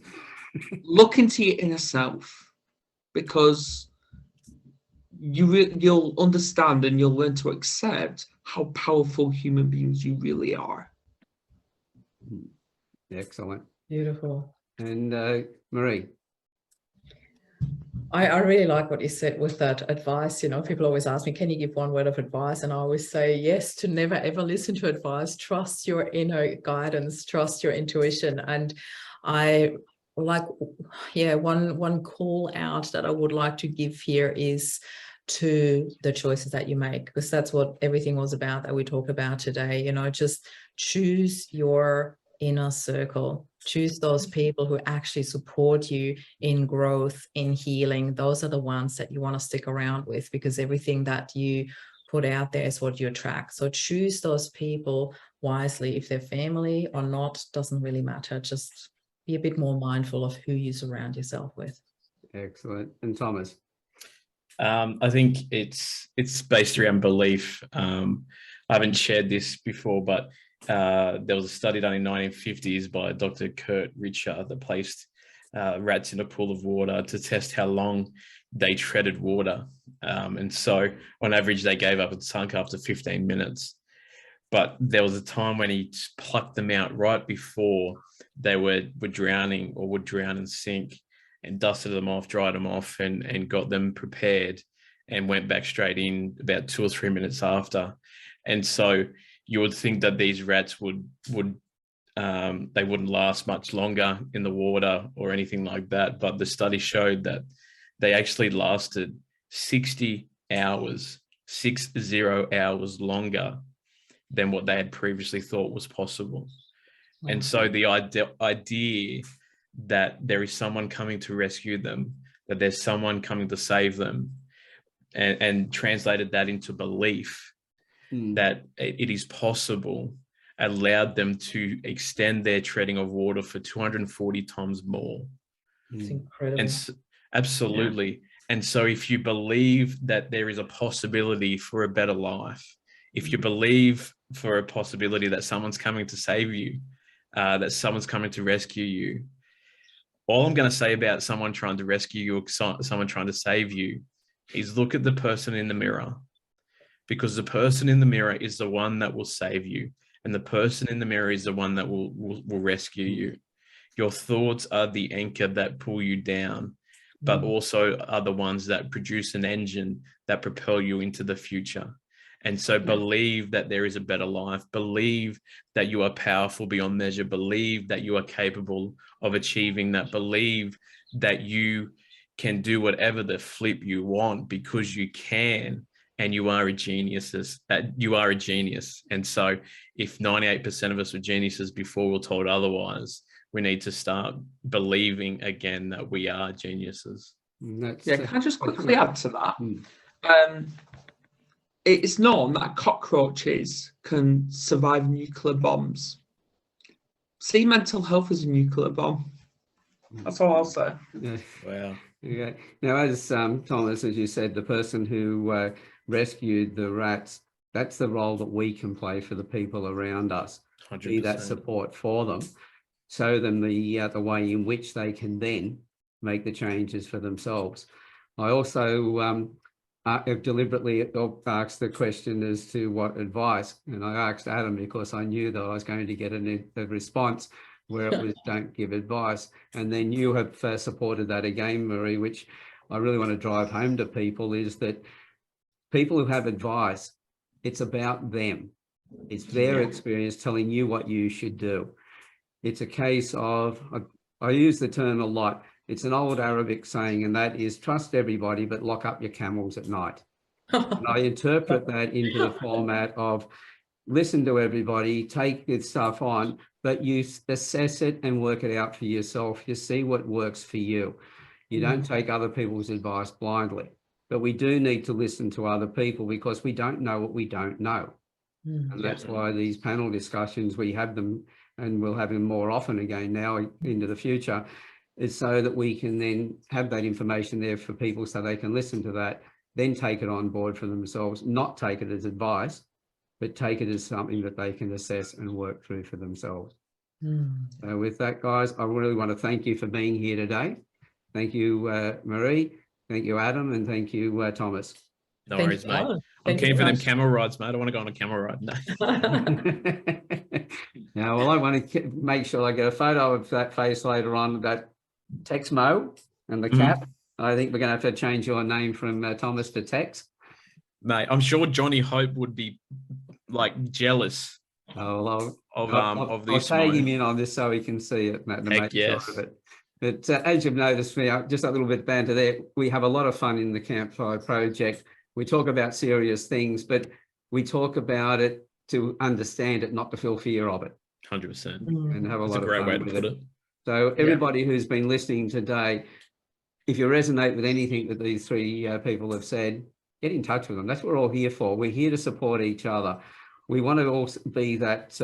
Look into your inner self, because you'll understand and you'll learn to accept how powerful human beings you really are. Excellent. Beautiful. And Marie? I really like what you said with that advice. You know, people always ask me, can you give one word of advice? And I always say yes, to never ever listen to advice. Trust your inner guidance, trust your intuition. And I like, one call out that I would like to give here is to the choices that you make, because that's what everything was about that we talk about today. You know, just choose your inner circle. Choose those people who actually support you in growth, in healing. Those are the ones that you want to stick around with, because everything that you put out there is what you attract. So choose those people wisely. If they're family or not, doesn't really matter. Just be a bit more mindful of who you surround yourself with. Excellent. And Thomas? I think it's based around belief. I haven't shared this before, but there was a study done in 1950s by Dr. Kurt Richer that placed rats in a pool of water to test how long they treaded water. And so on average, they gave up and sunk after 15 minutes. But there was a time when he plucked them out right before they were drowning or would drown and sink, and dusted them off, dried them off, and got them prepared, and went back straight in about 2 or 3 minutes after. And so you would think that these rats would they wouldn't last much longer in the water or anything like that. But the study showed that they actually lasted 60 hours, 60 hours longer than what they had previously thought was possible. Wow. And so the idea that there is someone coming to rescue them, that there's someone coming to save them, and translated that into belief that it is possible, allowed them to extend their treading of water for 240 times more. It's incredible. And absolutely. And so if you believe that there is a possibility for a better life, if you believe for a possibility that someone's coming to save you, that someone's coming to rescue you, all I'm going to say about someone trying to rescue you or someone trying to save you is look at the person in the mirror, because the person in the mirror is the one that will save you. And the person in the mirror is the one that will rescue you. Your thoughts are the anchor that pull you down, but also are the ones that produce an engine that propel you into the future. And so believe that there is a better life. Believe that you are powerful beyond measure. Believe that you are capable of achieving that. Believe that you can do whatever the flip you want, because you can, and you are a genius. You are a genius. And so if 98% of us were geniuses before we were told otherwise, we need to start believing again that we are geniuses. Can I just quickly add to that? It's known that cockroaches can survive nuclear bombs. See mental health as a nuclear bomb. That's all I'll say. Yeah. Wow. Okay. Now, as Thomas, as you said, the person who rescued the rats, that's the role that we can play for the people around us. 100%. Be that support for them, show them the way in which they can then make the changes for themselves. I also have deliberately asked the question as to what advice, and I asked Adam because I knew that I was going to get a response where it was don't give advice. And then you have supported that again, Marie, which I really want to drive home to people, is that people who have advice, it's about them. It's their experience telling you what you should do. It's a case of, I use the term a lot, it's an old Arabic saying, and that is trust everybody, but lock up your camels at night. And I interpret that into the format of listen to everybody, take this stuff on, but you assess it and work it out for yourself. You see what works for you. You don't take other people's advice blindly, but we do need to listen to other people because we don't know what we don't know. And that's why these panel discussions, we have them, and we'll have them more often again now into the future, is so that we can then have that information there for people so they can listen to that, then take it on board for themselves, not take it as advice, but take it as something that they can assess and work through for themselves. So with that, guys, I really want to thank you for being here today. Thank you, Marie. Thank you, Adam. And thank you, Thomas. No worries, mate. I'm keen for them camel rides, mate. I want to go on a camel ride. No. Now, well, I want to make sure I get a photo of that face later on, that Tex Mo and the cap. I think we're going to have to change your name from Thomas to Tex. Mate, I'm sure Johnny Hope would be like jealous of this. I'll tag him in on this so he can see it. Heck yes. Sure of it. But as you've noticed, just a little bit banter there, we have a lot of fun in the Campfire Project. We talk about serious things, but we talk about it to understand it, not to feel fear of it. 100%. And have a lot of fun. That's a great way to put it. So everybody who's been listening today, if you resonate with anything that these three people have said, get in touch with them. That's what we're all here for. We're here to support each other. We want to also be that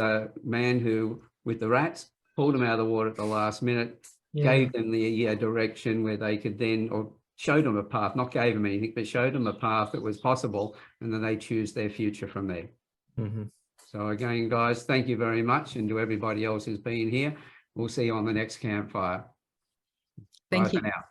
man who, with the rats, pulled them out of the water at the last minute, gave them the direction where they could then, or showed them a path, not gave them anything, but showed them a path that was possible, and then they choose their future from there. So again, guys, thank you very much. And to everybody else who's been here, we'll see you on the next campfire. Thank Bye you. for now.